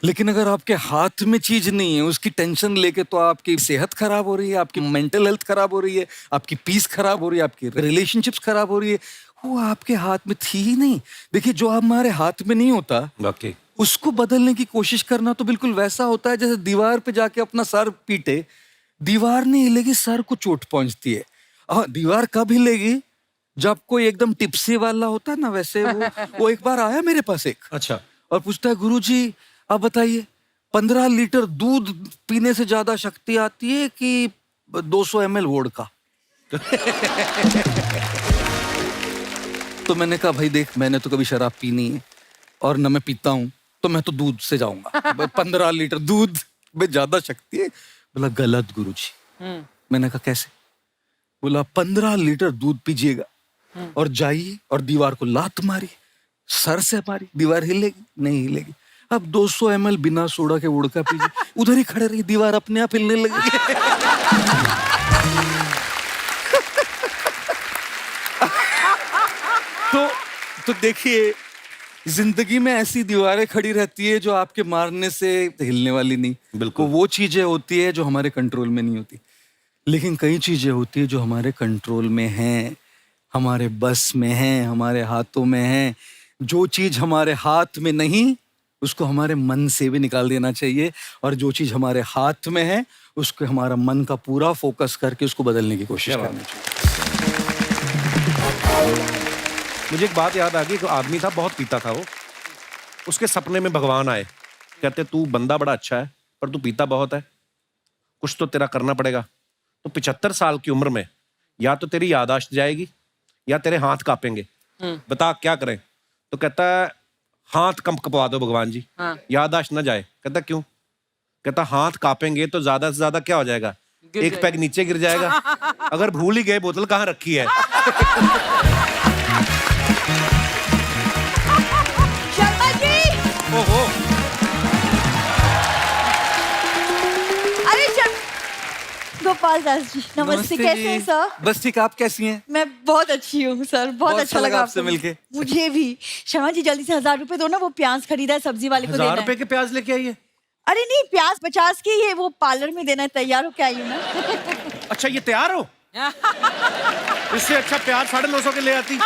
लेकिन अगर आपके हाथ में चीज नहीं है, उसकी टेंशन लेके तो आपकी सेहत खराब हो रही है, आपकी मेंटल हेल्थ खराब हो रही है, आपकी पीस खराब हो रही है, आपकी रिलेशनशिप्स खराब हो रही है। वो आपके हाथ में थी ही नहीं। देखिए, जो हमारे हाथ में नहीं होता, वाकई उसको बदलने की कोशिश करना तो बिल्कुल वैसा होता है जैसे दीवार पे जाके अपना सर पीटे, दीवार नहीं हिलेगी, सर को चोट पहुंचती है। हाँ, दीवार कब हिलेगी, जब कोई एकदम टिप्सी वाला होता है ना, वैसे वो एक बार आया मेरे पास एक, अच्छा, और पूछता है, गुरुजी आप बताइए 15 लीटर दूध पीने से ज्यादा शक्ति आती है कि 200 ml वोडका? तो मैंने कहा, भाई देख, मैंने तो कभी शराब पी नहीं है और न मैं पीता हूं, तो मैं तो दूध से जाऊंगा। 15 लीटर दूध में ज्यादा शक्ति है। बोला गलत गुरुजी। मैंने कहा कैसे? बोला 15 लीटर दूध पीजिएगा और जाइए और दीवार को लात मारी, सर से मारी, दीवार हिलेगी नहीं हिलेगी। अब 200 ml बिना सोडा के वोडका पीजिए, उधर ही खड़े रहिए, दीवार अपने आप हिलने लगेगी। तो देखिए, जिंदगी में ऐसी दीवारें खड़ी रहती है जो आपके मारने से हिलने वाली नहीं। बिल्कुल। वो चीजें होती है जो हमारे कंट्रोल में नहीं होती, लेकिन कई चीजें होती है जो हमारे कंट्रोल में हैं, हमारे बस में हैं, हमारे हाथों में हैं। जो चीज हमारे हाथ में नहीं, उसको हमारे मन से भी निकाल देना चाहिए, और जो चीज हमारे हाथ में है, उसको हमारा मन का पूरा फोकस करके उसको बदलने की कोशिश करनी चाहिए। मुझे एक बात याद आ गई, एक आदमी था, बहुत पीता था वो। उसके सपने में भगवान आए, कहते तू बंदा बड़ा अच्छा है पर तू पीता बहुत है, कुछ तो तेरा करना पड़ेगा। तो 75 साल की उम्र में या तो तेरी याददाश्त जाएगी या तेरे हाथ कांपेंगे, बता क्या करें? तो कहता है हाथ कपवा दो भगवान जी, याददाश्त ना जाए। कहता क्यों? कहता हाथ कांपेंगे तो ज्यादा से ज्यादा क्या हो जाएगा, एक पैग नीचे गिर जाएगा। अगर भूल ही गए बोतल कहाँ रखी है। शर्मा जी, ओहो, अरे गोपाल दास जी, नमस्ते। कैसे हैं सर? बस ठीक, आप कैसी हैं? मैं बहुत अच्छी हूँ सर, बहुत अच्छा लगा आपसे मिलके। मुझे भी। शर्मा जी, जल्दी से 1000 रुपए दो ना, वो प्याज खरीदा है, सब्जी वाले को देना 1000 है। रुपए के प्याज लेके आइए। अरे नहीं, प्याज 50 के ही है, वो पार्लर में देना है, तैयार हो के आई हूँ ना। अच्छा, ये तैयार हो? इससे अच्छा प्याज 950 के ले आती,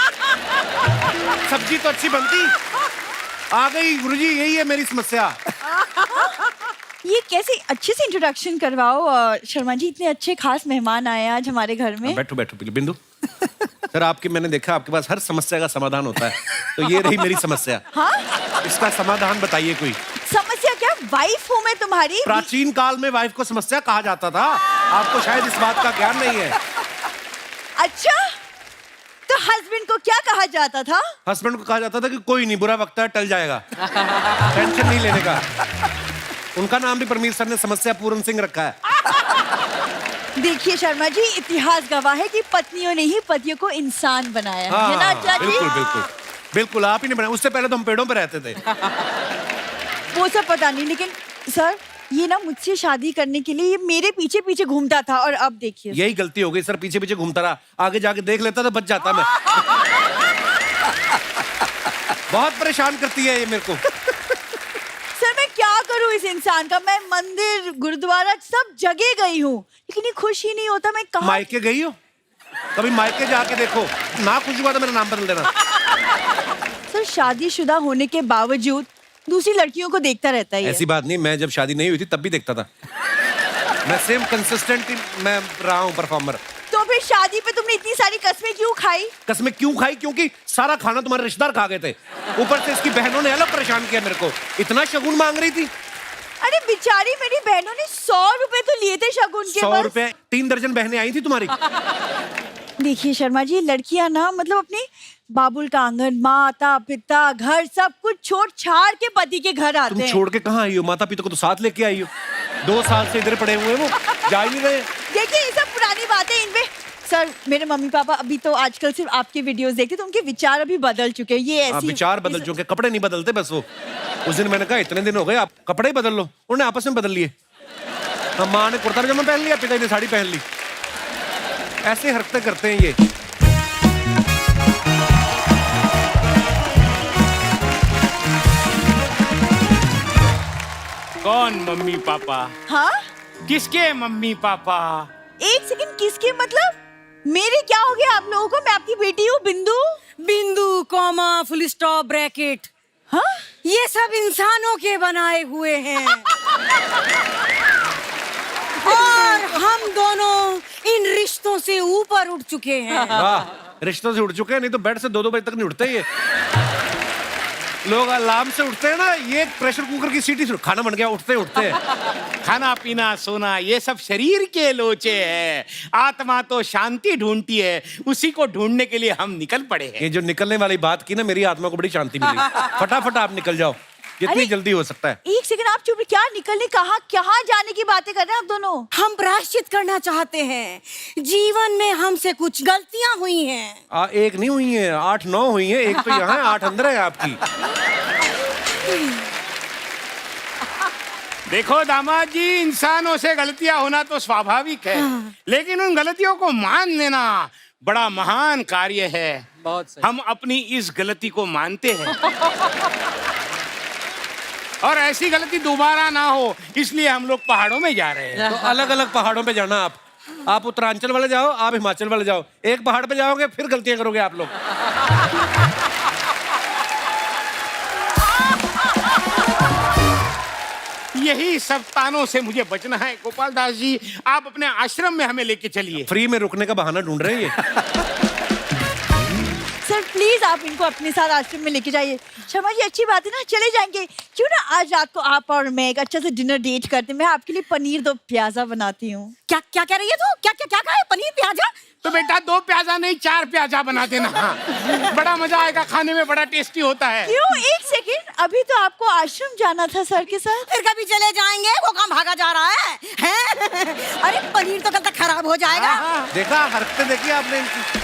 सब्जी तो अच्छी बनती। आ गई गुरुजी, यही है मेरी समस्या। ये कैसे अच्छे से इंट्रोडक्शन करवाओ। और शर्मा जी, इतने अच्छे खास मेहमान आए आज हमारे घर में। बैठो बैठो बिंदु। सर, आपकी मैंने देखा आपके पास हर समस्या का समाधान होता है, तो ये रही मेरी समस्या। हाँ? इसका समाधान बताइए कोई। समस्या क्या? वाइफ हूँ मैं तुम्हारी। प्राचीन काल में वाइफ को समस्या कहा जाता था, आपको शायद इस बात का ज्ञान नहीं है। अच्छा, हस्बैंड को क्या कहा जाता था? हस्बैंड को कहा जाता था कि कोई नहीं, बुरा वक्त है, टल जाएगा, टेंशन नहीं लेने का। उनका नाम भी परमीर सर ने समस्या पूर्ण सिंह रखा है। देखिए शर्मा जी, इतिहास गवाह है कि पत्नियों ने ही पतियों को इंसान बनाया है ना आचार्य जी? बिल्कुल बिल्कुल बिल्कुल, आप ही ने बनाया। उससे पहले तो हम पेड़ों पे रहते थे। वो सब पता नहीं, लेकिन सर ये ना मुझसे शादी करने के लिए ये मेरे पीछे पीछे घूमता था, और अब देखिए यही गलती हो गई सर, पीछे पीछे घूमता रहा, आगे जाके देख लेता तो बच जाता मैं। बहुत परेशान करती है ये मेरे को। सर मैं क्या करूं इस इंसान का? मैं मंदिर गुरुद्वारा सब जगह गई हूँ, लेकिन ये खुश ही नहीं होता। मैं कहाँ? मायके गई हो? कभी मायके जाके देखो, ना खुश हुआ तो मेरा नाम बदल देना। सर शादीशुदा होने के बावजूद दूसरी लड़कियों को देखता रहता है ये। ऐसी बात नहीं, मैं जब शादी नहीं हुई थी तब भी देखता था। मैं सेम कंसिस्टेंट मैं रहा हूँ परफॉर्मर। तो फिर शादी पे तुमने इतनी सारी कस्में क्यों खाई? कसमें क्यों खाई? क्योंकि सारा खाना तुम्हारे रिश्तेदार खा गए थे, ऊपर से इसकी बहनों ने अलग परेशान किया मेरे को। इतना शगुन मांग रही थी। अरे बेचारी मेरी बहनों ने 100 रुपए तो लिए थे शगुन के। 100 रुपए? 3 दर्जन बहनें आई थी तुम्हारी। देखिए शर्मा जी, लड़कियां ना मतलब अपने बाबुल का आंगन, माता पिता, घर सब कुछ छोड़ छाड़ के पति के घर आते तुम हैं। छोड़ के कहाँ आई हो? माता पिता को तो साथ लेके आई हो। 2 साल से इधर पड़े हुए हैं, वो जा ही नहीं रहे। देखिए ये सब पुरानी बातें, इनमें सर मेरे मम्मी पापा अभी तो आजकल सिर्फ आपके वीडियोस देखते, तो उनके विचार अभी बदल चुके हैं। ये ऐसी विचार बदल चुके, कपड़े नहीं बदलते बस वो। उस दिन मैंने कहा इतने दिन हो गए, आप कपड़े ही बदल लो, उन्होंने आपस में बदल लिए। माँ ने कुर्ता पजामा पहन लिया, पिता ने साड़ी पहन ली। ऐसे हरकतें करते हैं ये। कौन मम्मी पापा? हाँ किसके मम्मी पापा? एक सेकंड, किसके मतलब? मेरे क्या हो गया आप लोगों को? मैं आपकी बेटी हूँ बिंदु। बिंदु कॉमा फुल स्टॉप ब्रैकेट, हाँ ये सब इंसानों के बनाए हुए हैं। और हम दोनों इन रिश्तों से ऊपर उठ चुके हैं। वाह, रिश्तों से उठ चुके हैं, नहीं तो बेड से 2-2 बजे तक नहीं उठते ये लोग। अलार्म से उठते हैं ना, ये प्रेशर कुकर की सीटी से खाना बन गया, उठते उठते हैं। खाना पीना सोना ये सब शरीर के लोचे हैं, आत्मा तो शांति ढूंढती है, उसी को ढूंढने के लिए हम निकल पड़े हैं। ये जो निकलने वाली बात की ना, मेरी आत्मा को बड़ी शांति मिली। फटाफट आप निकल जाओ, जितनी अरे, जल्दी हो सकता है। एक सेकंड आप चुप, क्या निकलने, कहाँ जाने की बातें कर रहे हैं आप दोनों? हम प्रायश्चित करना चाहते हैं। जीवन में हमसे कुछ गलतियां हुई हैं। एक नहीं हुई है, 8-9 हुई है। एक तो यहाँ है, 8 अंदर है आपकी। देखो दामाद जी, इंसानों से गलतियां होना तो स्वाभाविक है, लेकिन उन गलतियों को मान लेना बड़ा महान कार्य है। बहुत सही। हम अपनी इस गलती को मानते हैं और ऐसी गलती दोबारा ना हो, इसलिए हम लोग पहाड़ों में जा रहे हैं। तो अलग अलग पहाड़ों पे जाना आप उत्तरांचल वाले जाओ, आप हिमाचल वाले जाओ। एक पहाड़ पे जाओगे फिर गलतियां करोगे आप लोग। यही सब तानों से मुझे बचना है। गोपाल दास जी, आप अपने आश्रम में हमें लेके चलिए। फ्री में रुकने का बहाना ढूंढ रहे हैं ये। सर प्लीज आप इनको अपने साथ आश्रम में लेके जाइए। शर्मा जी अच्छी बात है ना, चले जाएंगे। क्यों ना आज रात को आप और मैं एक अच्छा सा डिनर डेट करते हैं। मैं आपके लिए पनीर 2 प्याजा बनाती हूँ। क्या क्या कह रही है तू? क्या क्या क्या कहा है? पनीर प्याजा? तो बेटा 2 प्याजा नहीं 4 प्याजा बना देना। हाँ, बड़ा मजा आएगा, खाने में बड़ा टेस्टी होता है। क्यों? एक सेकंड, अभी तो आपको आश्रम जाना था सर के साथ। फिर कभी चले जाएंगे, वो काम भागा जा रहा है, हैं? अरे पनीर तो कल तक खराब हो जाएगा। देखा, हरकतें देखी आपने इनकी।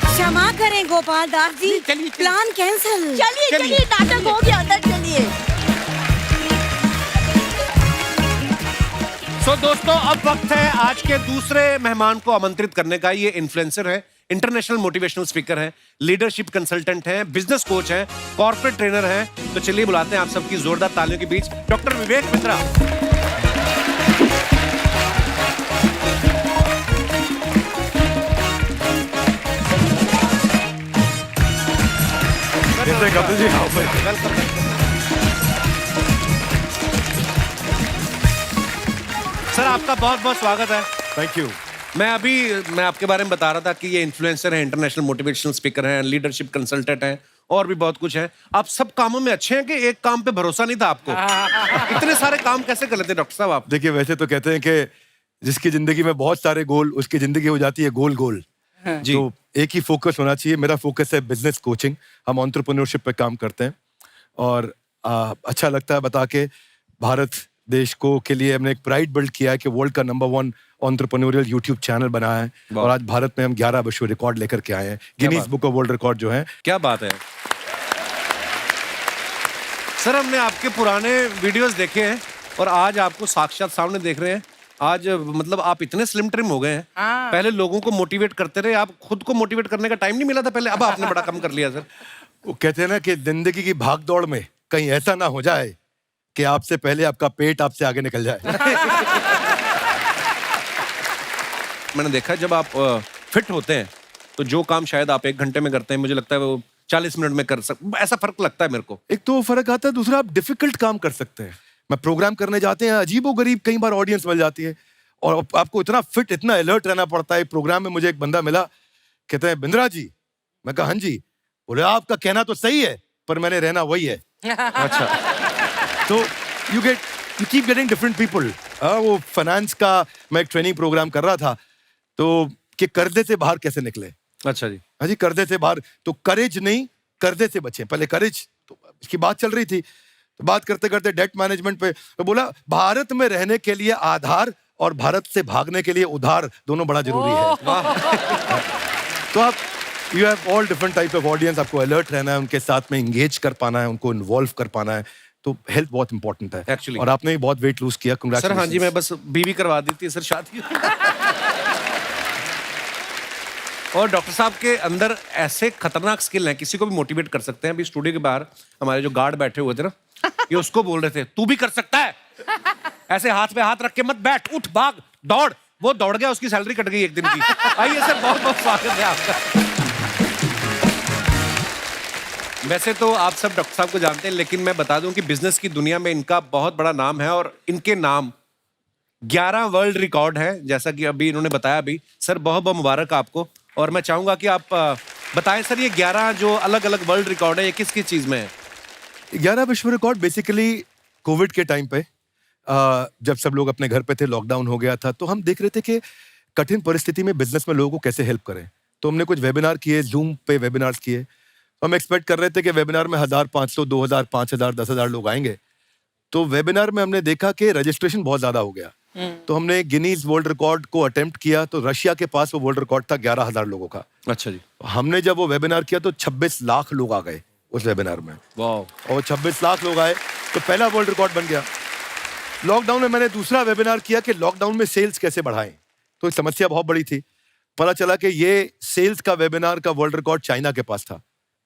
क्षमा करें गोपाल दास जी, चलिए, चलिए। Plan cancel. चलिए चलिए, नाटक हो गया, अंदर चलिए। सो दोस्तों, अब वक्त है आज के दूसरे मेहमान को आमंत्रित करने का। ये इन्फ्लुएंसर है, इंटरनेशनल मोटिवेशनल स्पीकर है, लीडरशिप कंसल्टेंट है, बिजनेस कोच है, कॉर्पोरेट ट्रेनर है। तो चलिए बुलाते हैं आप सबकी जोरदार तालियों के बीच डॉक्टर विवेक मित्रा। सर आपका बहुत बहुत स्वागत है। Thank you. मैं आपके बारे में बता रहा था कि ये इन्फ्लुएंसर है, इंटरनेशनल मोटिवेशनल स्पीकर हैं, लीडरशिप कंसल्टेंट हैं और भी बहुत कुछ है। आप सब कामों में अच्छे हैं कि एक काम पे भरोसा नहीं था आपको? इतने सारे काम कैसे कर लेते डॉक्टर साहब आप? देखिए वैसे तो कहते हैं कि जिसकी जिंदगी में बहुत सारे गोल, उसकी जिंदगी हो जाती है गोल गोल। जी। तो एक ही फोकस होना चाहिए। मेरा फोकस है बिजनेस कोचिंग, हम एंटरप्रेन्योरशिप पे काम करते हैं और अच्छा लगता है बता के। भारत देश को के लिए हमने एक प्राइड बिल्ड किया है कि वर्ल्ड का नंबर 1 एंटरप्रेन्योरियल यूट्यूब चैनल बनाया है और आज भारत में हम 11 विश्व रिकॉर्ड लेकर के आए हैं, Guinness book of world record जो है। क्या बात है सर, हमने आपके पुराने वीडियोस देखे हैं और आज आपको साक्षात सामने देख रहे हैं। आज मतलब आप इतने स्लिम ट्रिम हो गए हैं। पहले लोगों को मोटिवेट करते रहे, आप खुद को मोटिवेट करने का टाइम नहीं मिला था पहले, अब आपने बड़ा कम कर लिया सर। वो कहते हैं ना कि जिंदगी की भाग दौड़ में कहीं ऐसा ना हो जाए कि आपसे पहले आपका पेट आपसे आगे निकल जाए। मैंने देखा जब आप फिट होते हैं तो जो काम शायद आप 1 घंटे में करते हैं, मुझे लगता है वो 40 मिनट में कर ऐसा फर्क लगता है मेरे को। एक तो फर्क आता है, दूसरा आप डिफिकल्ट काम कर सकते हैं। मैं प्रोग्राम करने जाते हैं, अजीबोगरीब कई बार ऑडियंस मिल जाती है और आपको इतना फिट, इतना अलर्ट रहना पड़ता है। प्रोग्राम में मुझे एक बंदा मिला, कहते हैं बिंद्रा जी। मैं कहा हाँ जी। बोले आपका कहना तो सही है पर मैंने रहना वही है। अच्छा। तो you keep getting different people. वो फाइनेंस का मैं एक ट्रेनिंग प्रोग्राम कर रहा था तो कि कर्जे से बाहर कैसे निकले। अच्छा जी। हाँ जी, कर्जे से बाहर। तो करेज नहीं, कर्जे से बचे। पहले करेज तो इसकी बात चल रही थी, तो बात करते करते डेट मैनेजमेंट पे तो बोला भारत में रहने के लिए आधार और भारत से भागने के लिए उधार दोनों बड़ा जरूरी है। तो आप you have all different type of audience. आपको अलर्ट रहना है, उनके साथ में इंगेज कर पाना है, उनको इन्वॉल्व कर पाना है। तो हेल्थ बहुत इंपॉर्टेंट है Actually. और आपने भी बहुत वेट लूज किया। सर हाँ जी, मैं बस बीवी करवा दी थी सर शादी। और डॉक्टर साहब के अंदर ऐसे खतरनाक स्किल हैं, किसी को भी मोटिवेट कर सकते हैं। अभी स्टूडियो के बाहर हमारे जो गार्ड बैठे हुए थे ना, ये उसको बोल रहे थे तू भी कर सकता है, ऐसे हाथ पे हाथ रख के मत बैठ, उठ भाग दौड़। वो दौड़ गया, उसकी सैलरी कट गई 1 दिन की। आइए सर, बहुत बहुत स्वागत है आपका। वैसे तो आप सब डॉक्टर साहब को जानते हैं, लेकिन मैं बता दूं कि बिजनेस की दुनिया में इनका बहुत बड़ा नाम है और इनके नाम 11 वर्ल्ड रिकॉर्ड है, जैसा कि अभी इन्होंने बताया। अभी सर बहुत बहुत मुबारक आपको। और मैं चाहूंगा कि आप बताएं सर, ये 11 जो अलग अलग वर्ल्ड रिकॉर्ड है, ये किस किस चीज में है? 11 विश्व रिकॉर्ड बेसिकली कोविड के टाइम पे जब सब लोग अपने घर पे थे, लॉकडाउन हो गया था, तो हम देख रहे थे कि कठिन परिस्थिति में बिजनेस में लोगों को कैसे हेल्प करें। तो हमने कुछ वेबिनार किए, जूम पे वेबिनार्स किए। हम एक्सपेक्ट कर रहे थे कि वेबिनार में 1500, 2000, 5000, 10,000 लोग आएंगे। तो वेबिनार में हमने देखा कि रजिस्ट्रेशन बहुत ज्यादा हो गया। तो हमने गिनीज वर्ल्ड रिकॉर्ड को अटेम्प्ट किया, तो रशिया के पास वो वर्ल्ड रिकॉर्ड था 11,000 लोगों का। अच्छा जी। हमने जब वो वेबिनार किया तो 26 लाख लोग आ गए उस वेबिनार में। वाह। और 26 लाख लोग आए तो पहला वर्ल्ड रिकॉर्ड बन गया। लॉकडाउन में मैंने दूसरा वेबिनार किया कि लॉकडाउन में सेल्स कैसे बढ़ाएं। तो समस्या बहुत बड़ी थी। पता चला कि ये सेल्स का वेबिनार का वर्ल्ड रिकॉर्ड चाइना के पास था।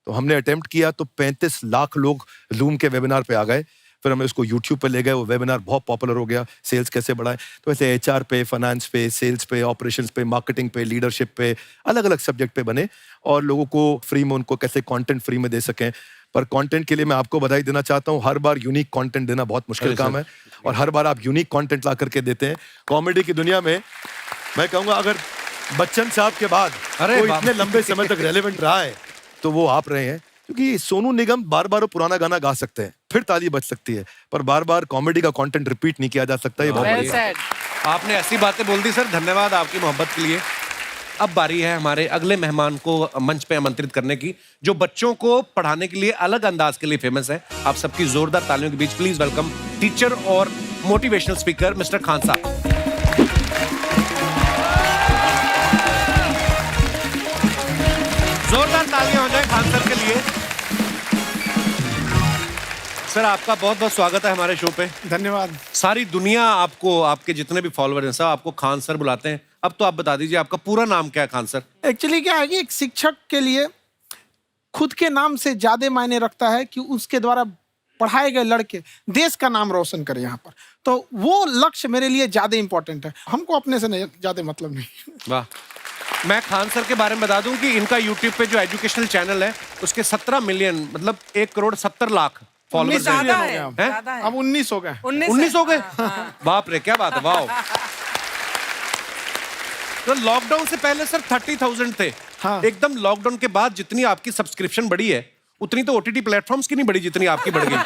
तो हमने अटेम्प्ट किया तो 35 लाख लोग जूम के वेबिनार पे आ गए। फिर हमें उसको यूट्यूब पे ले गए, वो वेबिनार बहुत पॉपुलर हो गया। सेल्स कैसे बढ़ाएं, तो ऐसे HR पे, फाइनेंस पे, सेल्स पे, ऑपरेशंस पे, मार्केटिंग पे, लीडरशिप पे, अलग अलग सब्जेक्ट पे बने और लोगों को फ्री में, उनको कैसे कंटेंट फ्री में दे सकें। पर कंटेंट के लिए मैं आपको बधाई देना चाहता हूँ। हर बार यूनिक कंटेंट देना बहुत मुश्किल काम है और हर बार आप यूनिक कंटेंट ला करके देते हैं। कॉमेडी की दुनिया में मैं कहूँगा अगर बच्चन साहब के बाद कोई इतने लंबे समय तक रेलेवेंट रहा है तो वो आप रहे हैं। क्योंकि सोनू निगम बार बार पुराना गाना गा सकते हैं, फिर ताली बज सकती है, पर बार बार कॉमेडी का कंटेंट रिपीट नहीं किया जा सकता। ये बहुत बढ़िया है। आपने ऐसी बातें बोल दी सर, धन्यवाद आपकी मोहब्बत के लिए। अब बारी है हमारे अगले मेहमान को मंच पे आमंत्रित करने की, जो बच्चों को पढ़ाने के लिए अलग अंदाज के लिए फेमस है। आप सबकी जोरदार तालियों के बीच प्लीज वेलकम टीचर और मोटिवेशनल स्पीकर मिस्टर खान साहब। जोरदार तालियां हो जाए खान सर के लिए। सर आपका बहुत बहुत स्वागत है हमारे शो पे। धन्यवाद। सारी दुनिया आपको, आपके जितने भी फॉलोअर हैं सब आपको खान सर बुलाते हैं। अब तो आप बता दीजिए आपका पूरा नाम क्या है खान सर? एक्चुअली क्या है कि एक शिक्षक के लिए खुद के नाम से ज्यादा मायने रखता है कि उसके द्वारा पढ़ाए गए लड़के देश का नाम रोशन करें यहाँ पर। तो वो लक्ष्य मेरे लिए ज्यादा इंपॉर्टेंट है, हमको अपने से नहीं ज्यादा मतलब नहीं। वाह। मैं खान सर के बारे में बता दूं कि इनका यूट्यूब पे जो एजुकेशनल चैनल है उसके 17 मिलियन मतलब 1,70,00,000 फॉलोअर्स हैं। अब 19 हो गए। 19 हो गए। बाप रे, क्या बात है, वाह। तो लॉकडाउन से पहले सर 30,000 थे। हाँ। एकदम लॉकडाउन के बाद जितनी आपकी सब्सक्रिप्शन बढ़ी है उतनी तो OTT प्लेटफॉर्म्स की नहीं बढ़ी जितनी आपकी बढ़ गई।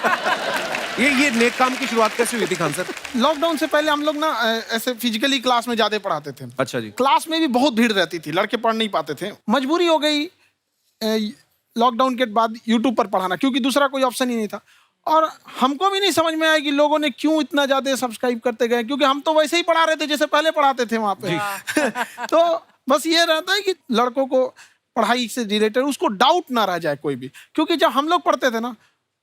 ये नेक काम की शुरुआत कैसे हुई थी खान सर? लॉकडाउन से पहले हम लोग ना ऐसे फिजिकली क्लास में ज्यादा पढ़ाते थे। अच्छा जी। क्लास में भी बहुत भीड़ रहती थी, लड़के पढ़ नहीं पाते थे। मजबूरी हो गई लॉकडाउन के बाद यूट्यूब पर पढ़ाना, क्योंकि दूसरा कोई ऑप्शन ही नहीं था। और हमको भी नहीं समझ में आया कि लोगों ने क्यों इतना ज्यादा सब्सक्राइब करते गए, क्योंकि हम तो वैसे ही पढ़ा रहे थे जैसे पहले पढ़ाते थे वहां पे। तो बस ये रहता है कि लड़कों को पढ़ाई से रिलेटेड उसको डाउट ना रह जाए कोई भी, क्योंकि जब हम लोग पढ़ते थे ना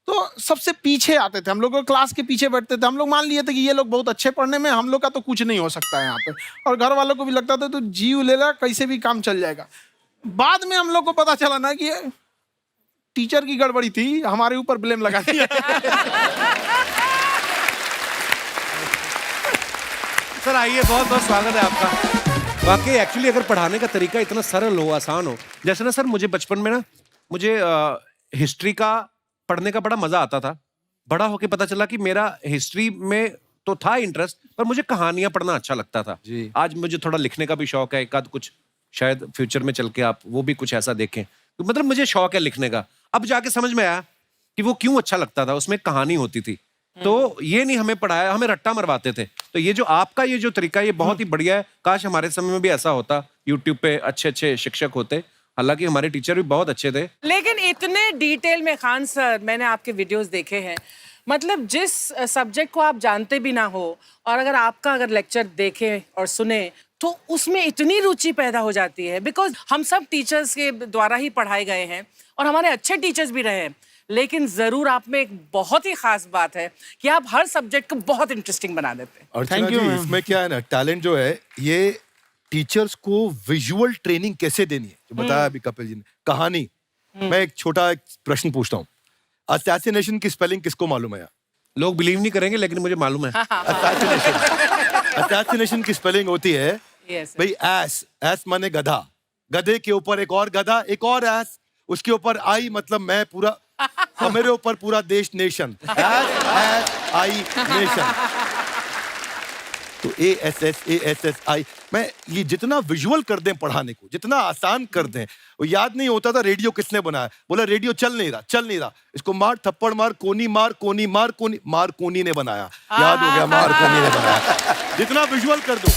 तो सबसे पीछे आते थे, हम लोग क्लास के पीछे बैठते थे। हम लोग मान लिए थे कि ये लोग बहुत अच्छे पढ़ने में, हम लोग का तो कुछ नहीं हो सकता है यहाँ पे। और घर वालों को भी लगता था तो जीव ले ला, कैसे भी काम चल जाएगा। बाद में हम लोग को पता चला ना कि ये टीचर की गड़बड़ी थी, हमारे ऊपर ब्लेम लगा दिया। सर आइए, बहुत बहुत स्वागत है आपका। वाकई एक्चुअली अगर पढ़ाने का तरीका इतना सरल हो, आसान हो, जैसे ना सर मुझे बचपन में ना मुझे हिस्ट्री का पढ़ने का बड़ा मजा आता था। बड़ा होके पता चला कि मेरा हिस्ट्री में तो था इंटरेस्ट, पर मुझे कहानियां पढ़ना अच्छा लगता था। आज मुझे थोड़ा लिखने का भी शौक है, एक आध कुछ शायद फ्यूचर में चल के आप वो भी कुछ ऐसा देखें। तो मतलब मुझे शौक है लिखने का। अब जाके समझ में आया कि वो क्यों अच्छा लगता था, उसमें कहानी होती थी। तो ये नहीं हमें पढ़ाया, हमें रट्टा मरवाते थे। तो ये जो आपका ये जो तरीका है ये बहुत ही बढ़िया है। काश हमारे समय में भी ऐसा होता, यूट्यूब पे अच्छे अच्छे शिक्षक होते। हालांकि हमारे टीचर भी बहुत अच्छे थे। लेकिन इतने डिटेल में खान सर, मैंने आपके वीडियोस देखे हैं, मतलब जिस सब्जेक्ट को आप जानते भी ना हो और अगर लेक्चर देखें और सुने तो उसमें इतनी रुचि पैदा हो जाती है। बिकॉज हम सब टीचर्स के द्वारा ही पढ़ाए गए हैं और हमारे अच्छे टीचर्स भी रहे हैं, लेकिन जरूर आप में एक बहुत ही खास बात है कि आप हर सब्जेक्ट को बहुत इंटरेस्टिंग बना देते हैं। अर्चना जी, इसमें क्या है ना, टैलेंट जो है ये टीचर्स को विजुअल ट्रेनिंग कैसे देनी है, जो बताया अभी कपिल जी ने। कहानी, मैं एक छोटा प्रश्न पूछता हूँ, असैसिनेशन की स्पेलिंग किसको मालूम है? लोग बिलीव नहीं करेंगे लेकिन मुझे मालूम है। असैसिनेशन की स्पेलिंग होती है भाई एस माने गधा, गधे के ऊपर एक और गधा, एक और एस, उसके ऊपर आई मतलब मैं पूरा, और मेरे ऊपर पूरा देश, नेशन। S I nation. तो ASSASSI मैं ये जितना विजुअल कर दें पढ़ाने को, जितना आसान कर दें, वो याद नहीं होता था रेडियो किसने बनाया। बोला रेडियो चल नहीं रहा, इसको मार थप्पड़ मार, कोनी मार, कोनी मार, मार कोनी ने बनाया। याद हो गया, मार कोनी ने बनाया। जितना विजुअल कर दो।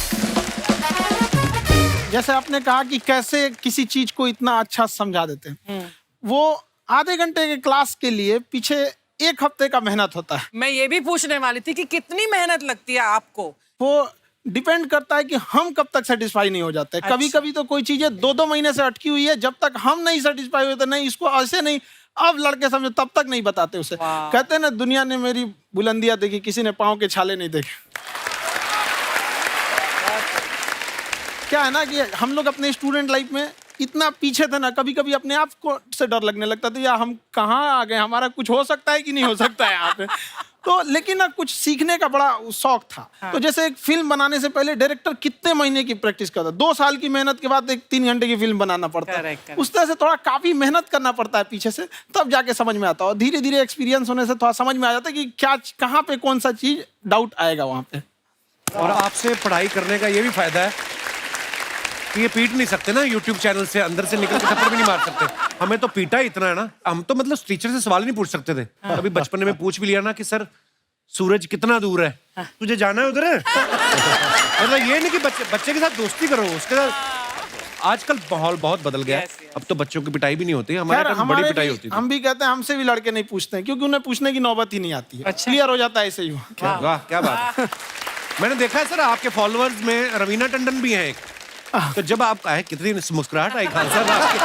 जैसे आपने कहा कि कैसे किसी चीज को इतना अच्छा समझा देते हैं, वो आधे घंटे के क्लास के लिए पीछे 1 हफ्ते का मेहनत होता है। मैं ये भी पूछने वाली थी कि कितनी मेहनत लगती है आपको। वो डिपेंड करता है कि हम कब तक सेटिस्फाई नहीं हो जाते। अच्छा। कभी कभी तो कोई चीजें 2-2 महीने से अटकी हुई है, जब तक हम नहीं सेटिस्फाई होते, नहीं इसको ऐसे नहीं, अब लड़के समझो तब तक नहीं बताते उसे। कहते हैं ना, दुनिया ने मेरी बुलंदियां देखी, किसी ने पाँव के छाले नहीं देखे। क्या है ना कि हम लोग अपने स्टूडेंट लाइफ में इतना पीछे थे ना, कभी कभी अपने आप को से डर लगने लगता था, या हम कहाँ आ गए, हमारा कुछ हो सकता है कि नहीं हो सकता है यहाँ पे। तो लेकिन ना कुछ सीखने का बड़ा शौक था। तो जैसे एक फिल्म बनाने से पहले डायरेक्टर कितने महीने की प्रैक्टिस करता है, 2 साल की मेहनत के बाद एक 3 घंटे की फिल्म बनाना पड़ता है। उस तरह से थोड़ा काफी मेहनत करना पड़ता है पीछे से, तब जाके समझ में आता है। और धीरे धीरे एक्सपीरियंस होने से थोड़ा समझ में आ जाता है कि क्या, कहाँ पे कौन सा चीज डाउट आएगा वहां पे। और आपसे पढ़ाई करने का ये भी फायदा है कि ये पीट नहीं सकते ना यूट्यूब चैनल से, अंदर से निकल के थप्पड़ भी नहीं मार सकते। हमें तो पीटा इतना है ना, हम तो मतलब टीचर से सवाल नहीं पूछ सकते थे। अभी बचपन में पूछ भी लिया ना कि सर सूरज कितना दूर है, तुझे जाना है उधर है। मतलब ये नहीं कि बच्चे के साथ दोस्ती करो, उसके साथ। आजकल माहौल बहुत बदल गया है, अब तो बच्चों की पिटाई भी नहीं होती, हमारे टाइम बड़ी पिटाई होती थी। हम भी कहते हैं, हमसे भी लड़के नहीं पूछते हैं, क्योंकि उन्हें पूछने की नौबत ही नहीं आती है। क्लियर हो जाता है ऐसे ही। वाह क्या बात है। मैंने देखा है सर आपके फॉलोअर्स में रवीना टंडन भी है एक। तो जब आप आए, कितनी मुस्कुराहट आई खान साहब आपके।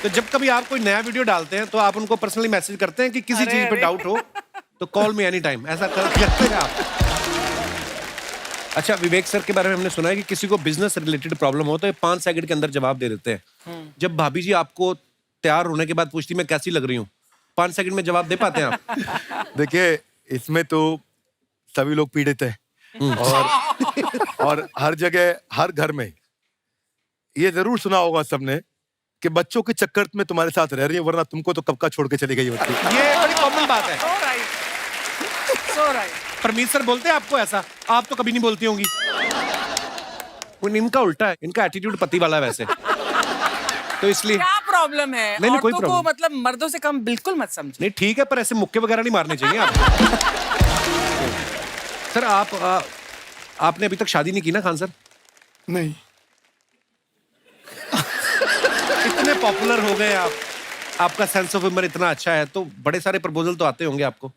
तो जब कभी आप कोई नया वीडियो डालते हैं तो आप उनको पर्सनली मैसेज करते हैं कि किसी चीज पे डाउट हो तो कॉल मी एनी टाइम, ऐसा करते हैं आप? अच्छा, विवेक सर के बारे में हमने सुना है कि किसी को बिजनेस रिलेटेड प्रॉब्लम हो तो ये 5 सेकंड के अंदर जवाब दे देते हैं। जब भाभी जी आपको तैयार होने के बाद पूछती मैं कैसी लग रही हूँ, 5 सेकंड में जवाब दे पाते हैं आप? देखिए, इसमें तो सभी लोग पीड़ित हैं, और हर जगह, हर घर में ये जरूर सुना होगा सबने कि बच्चों के चक्कर में तुम्हारे साथ रह रही है, वरना तुमको तो कब का छोड़ के चली गई होती। ये बड़ी कॉमन बात है। So right. परमीत सर बोलते हैं आपको ऐसा? आप तो कभी नहीं बोलती होंगी। इनका उल्टा है, इनका एटीट्यूड पति वाला है वैसे, तो इसलिए। क्या प्रॉब्लम है। नहीं, कोई औरतों को problem। मतलब मर्दों से कम बिल्कुल मत समझो। नहीं ठीक है, पर ऐसे मुक्के वगैरह नहीं मारने चाहिए आप। सर आपने अभी तक शादी नहीं की ना खान सर? नहीं, इतने पॉपुलर हो गए आप, आपका सेंस ऑफ ह्यूमर इतना अच्छा है, तो बड़े सारे प्रपोजल तो आते होंगे आपको।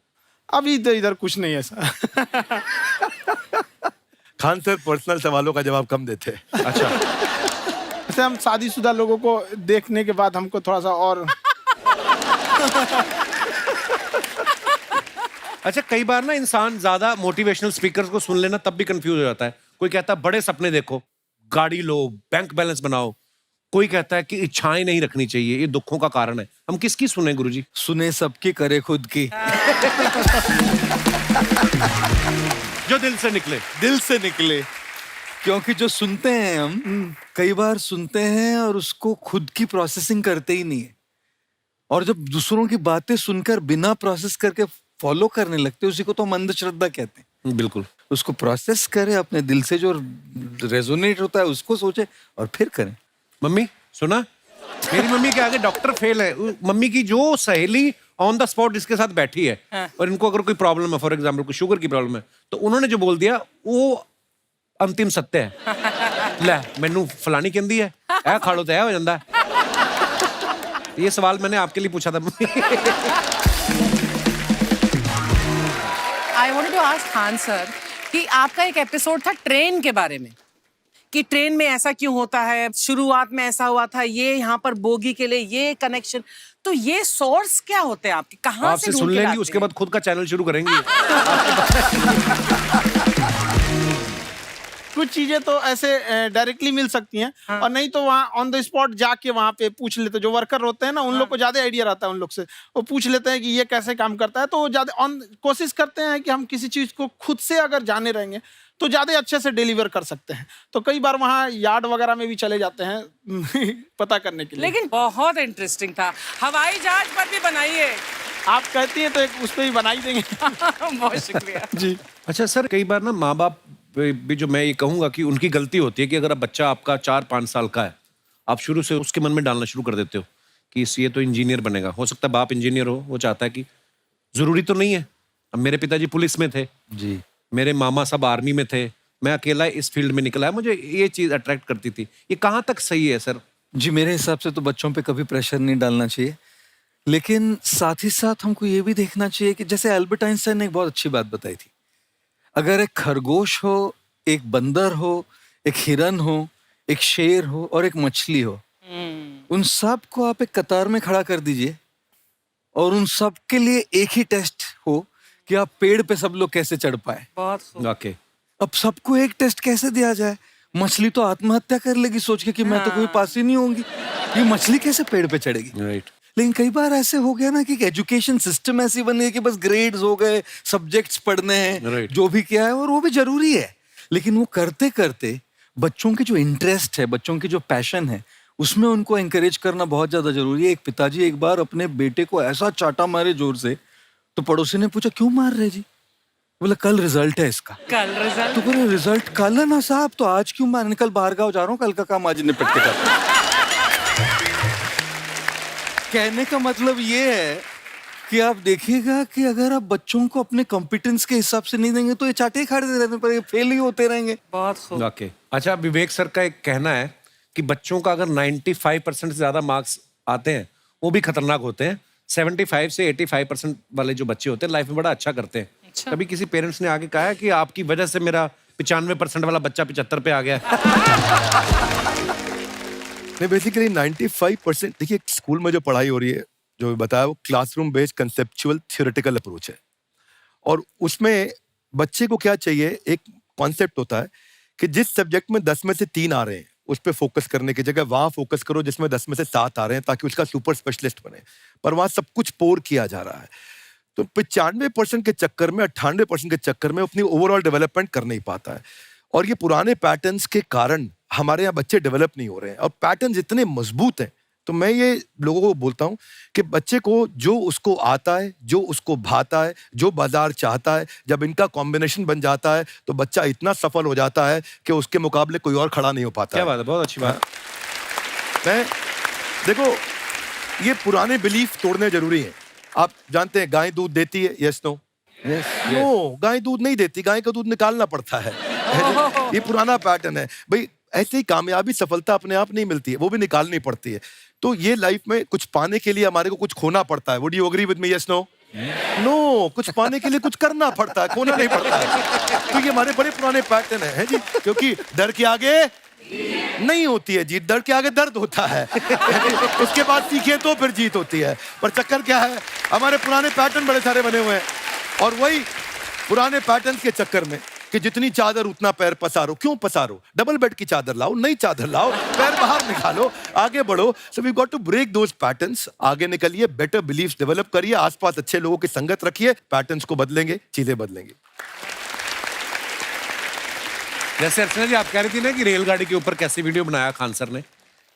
अभी तो इधर कुछ नहीं है ऐसा। खान सर पर्सनल सवालों का जवाब कम देते हैं। अच्छा, जैसे हम शादीशुदा लोगों को देखने के बाद हमको थोड़ा सा और अच्छा कई बार ना इंसान ज्यादा मोटिवेशनल स्पीकर्स को सुन लेना तब भी कंफ्यूज हो जाता है। कोई कहता है बड़े सपने देखो, गाड़ी लो, बैंक बैलेंस बनाओ। कोई कहता है कि इच्छाएं नहीं रखनी चाहिए, ये दुखों का कारण है। हम किसकी सुने गुरुजी? सुने सबकी, करे खुद की। जो दिल से निकले। दिल से निकले। क्योंकि जो सुनते हैं हम कई बार सुनते हैं और उसको खुद की प्रोसेसिंग करते ही नहीं है, और जब दूसरों की बातें सुनकर बिना प्रोसेस करके फॉलो करने लगते हैं, उसी को तो हम अंधश्रद्धा कहते हैं। बिल्कुल। उसको प्रोसेस करें, अपने दिल से जो रेजोनेट होता है उसको सोचे और फिर करें। मम्मी सुना, मेरी मम्मी के आगे डॉक्टर फेल है। मम्मी की जो सहेली ऑन द स्पॉट इसके साथ बैठी है, और इनको अगर कोई प्रॉब्लम है, फॉर एग्जाम्पल कोई शुगर की प्रॉब्लम है, तो उन्होंने जो बोल दिया वो अंतिम सत्य है। ले मैनू फलानी कहंदी है, ऐ खाड़ो तो ऐ हो जांदा है। ये सवाल मैंने आपके लिए पूछा था। I wanted to ask Khan sir कि आपका एक एपिसोड था ट्रेन के बारे में, कि ट्रेन में ऐसा क्यों होता है, शुरुआत में ऐसा हुआ था, ये यहाँ पर बोगी के लिए ये कनेक्शन, तो ये सोर्स क्या होते हैं आपके, कहाँ से आपसे ढूंढ सुन के लेंगी, लाते उसके हैं? बाद खुद का चैनल शुरू करेंगी। कुछ चीजें तो ऐसे डायरेक्टली मिल सकती हैं, और नहीं तो वहाँ ऑन द स्पॉट जाके वहाँ पे पूछ लेते, जो वर्कर होते हैं ना, उन लोग को ज्यादा आइडिया रहता है उन लोग से, वो पूछ लेते हैं कि ये कैसे काम करता है, तो वो ज्यादा कोशिश करते हैं कि हम किसी चीज को खुद से अगर जाने रहेंगे तो ज्यादा अच्छे से डिलीवर कर सकते हैं। तो कई बार वहाँ यार्ड वगैरह में भी चले जाते हैं पता करने के लिए। लेकिन बहुत इंटरेस्टिंग था। हवाई जहाज पर भी बनाइए। आप कहती हैं तो एक उस पर भी बना ही देंगे। बहुत शुक्रिया जी। अच्छा सर, कई बार ना माँ बाप भी, जो मैं ये कहूंगा कि उनकी गलती होती है कि अगर अब बच्चा आपका 4-5 साल का है, आप शुरू से उसके मन में डालना शुरू कर देते हो कि ये तो इंजीनियर बनेगा। हो सकता है बाप इंजीनियर हो, वो चाहता है कि जरूरी तो नहीं है। अब मेरे पिताजी पुलिस में थे जी, मेरे मामा सब आर्मी में थे, मैं अकेला इस फील्ड में निकला है, मुझे ये चीज अट्रैक्ट करती थी। ये कहाँ तक सही है सर? जी मेरे हिसाब से तो बच्चों पे कभी प्रेशर नहीं डालना चाहिए, लेकिन साथ ही साथ हमको ये भी देखना चाहिए कि जैसे एल्बर्ट आइंस्टाइन ने एक बहुत अच्छी बात बताई थी, अगर एक खरगोश हो, एक बंदर हो, एक हिरन हो, एक शेर हो और एक मछली हो, उन सब को आप एक कतार में खड़ा कर दीजिए और उन सब के लिए एक ही टेस्ट हो कि आप पेड़ पे सब लोग कैसे चढ़ पाए। बहुत खूब। ओके, अब सबको एक टेस्ट कैसे दिया जाए? मछली तो आत्महत्या कर लेगी सोच के कि मैं तो कोई पास ही नहीं होंगी, ये मछली कैसे पेड़ पे चढ़ेगी? राइट। लेकिन कई बार ऐसे हो गया ना कि एजुकेशन सिस्टम ऐसी बन गई कि बस ग्रेड्स हो गए, सब्जेक्ट्स पढ़ने हैं, Right. जो भी किया है, और वो भी जरूरी है, लेकिन वो करते करते बच्चों के जो इंटरेस्ट है, बच्चों की जो पैशन है, उसमें उनको एंकरेज करना बहुत ज्यादा जरूरी है। एक पिताजी एक बार अपने बेटे को ऐसा चाटा मारे जोर से, तो पड़ोसी ने पूछा क्यों मार रहे जी? बोला कल रिजल्ट है इसका। कल रिजल्ट? तो बोले रिजल्ट कल है ना साहब, तो आज क्यों मारने? कल बाहर गाँव जा रहा हूँ, कल का काम आज निपट के करता हूं। कहने का मतलब ये है कि आप देखिएगा कि अगर आप बच्चों को अपने कॉम्पिटेंस के हिसाब से नहीं देंगे तो ये चाटे ही खाते रहने पर फेल ही होते रहेंगे। बहुत खूब। ओके। अच्छा, विवेक सर का एक कहना है कि बच्चों का अगर 95% से ज्यादा मार्क्स आते हैं वो भी खतरनाक होते हैं। 75 से 85% वाले जो बच्चे होते हैं लाइफ में बड़ा अच्छा करते हैं। अच्छा। कभी किसी पेरेंट्स ने आके कहा है कि आपकी वजह से मेरा 95% वाला बच्चा 75 पे आ गया? नहीं, बेसिकली 95% देखिए स्कूल में जो पढ़ाई हो रही है, जो बताया, वो classroom based conceptual theoretical approach है, और उसमें बच्चे को क्या चाहिए, एक कॉन्सेप्ट होता है कि जिस सब्जेक्ट में 10 में से 3 आ रहे हैं उस पर फोकस करने की जगह वहां फोकस करो जिसमें 10 में से 7 आ रहे हैं, ताकि उसका सुपर स्पेशलिस्ट बने। पर वहां सब कुछ पोर किया जा रहा है, तो 95% के चक्कर में, 98% के चक्कर में अपनी ओवरऑल डेवलपमेंट कर नहीं पाता है। और ये पुराने पैटर्न्स के कारण हमारे यहाँ बच्चे डेवलप नहीं हो रहे हैं, और पैटर्न्स इतने मजबूत हैं। तो मैं ये लोगों को बोलता हूँ कि बच्चे को जो उसको आता है, जो उसको भाता है, जो बाजार चाहता है, जब इनका कॉम्बिनेशन बन जाता है तो बच्चा इतना सफल हो जाता है कि उसके मुकाबले कोई और खड़ा नहीं हो पाता। क्या बात है, बहुत अच्छी बात। मैं देखो ये पुराने बिलीफ तोड़ने जरूरी है। आप जानते हैं गाय दूध देती है, यस नो? नो, गाय दूध नहीं देती, गाय का दूध निकालना पड़ता है। ये पुराना पैटर्न है भाई। ऐसे ही कामयाबी सफलता अपने आप नहीं मिलती है, वो भी निकालनी पड़ती है। तो ये लाइफ में कुछ पाने के लिए हमारे को कुछ खोना पड़ता है। Would you agree with me, yes no? No, कुछ पाने के लिए कुछ करना पड़ता है, खोना नहीं पड़ता है। तो ये हमारे बड़े पुराने पैटर्न है जी, क्योंकि डर के आगे नहीं होती है जीत, डर के आगे दर्द होता है। उसके बाद सीखे तो फिर जीत होती है। पर चक्कर क्या है, हमारे पुराने पैटर्न बड़े सारे बने हुए हैं, और वही पुराने पैटर्न के चक्कर में कि जितनी चादर उतना पैर पसारो। क्यों पसारो? डबल बेड की चादर लाओ, नई चादर लाओ, पैर बाहर निकालो, आगे बढ़ो। So we got to break those patterns. आगे निकलिए, बेटर बिलीफ्स डेवलप करिए, आसपास अच्छे लोगों की संगत रखिए, पैटर्न्स को बदलेंगे, चीजें बदलेंगी। जैसे अर्चना जी आप कह रही थी ना कि रेलगाड़ी के ऊपर कैसे वीडियो बनाया खान सर ने,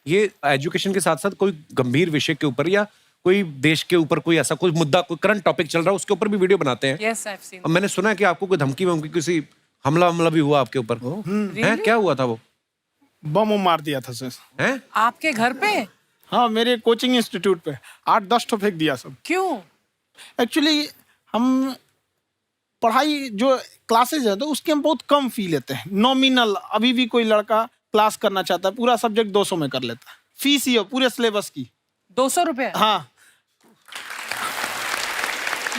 ये एजुकेशन के साथ साथ कोई गंभीर विषय के ऊपर या कोई देश के ऊपर कोई ऐसा कोई मुद्दा, कोई करंट टॉपिक चल रहा है, उसके ऊपर भी वीडियो बनाते हैं। Yes, I've seen. अब मैंने सुना है कि आपको कोई धमकी वमकी, किसी हमला भी हुआ आपके ऊपर, हैं? क्या हुआ था वो? बम मार दिया था सर। हैं? आपके घर पे? हाँ, मेरे कोचिंग इंस्टीट्यूट पे 8-10 ठो फेंक दिया सब। क्यों? एक्चुअली हम पढ़ाई जो क्लासेज है तो उसके हम बहुत कम फी लेते हैं। नॉमिनल, अभी भी कोई लड़का क्लास करना चाहता है, पूरा सब्जेक्ट 200 में कर लेता है। फीस ही हो पूरे सिलेबस की 200 रुपए? हाँ।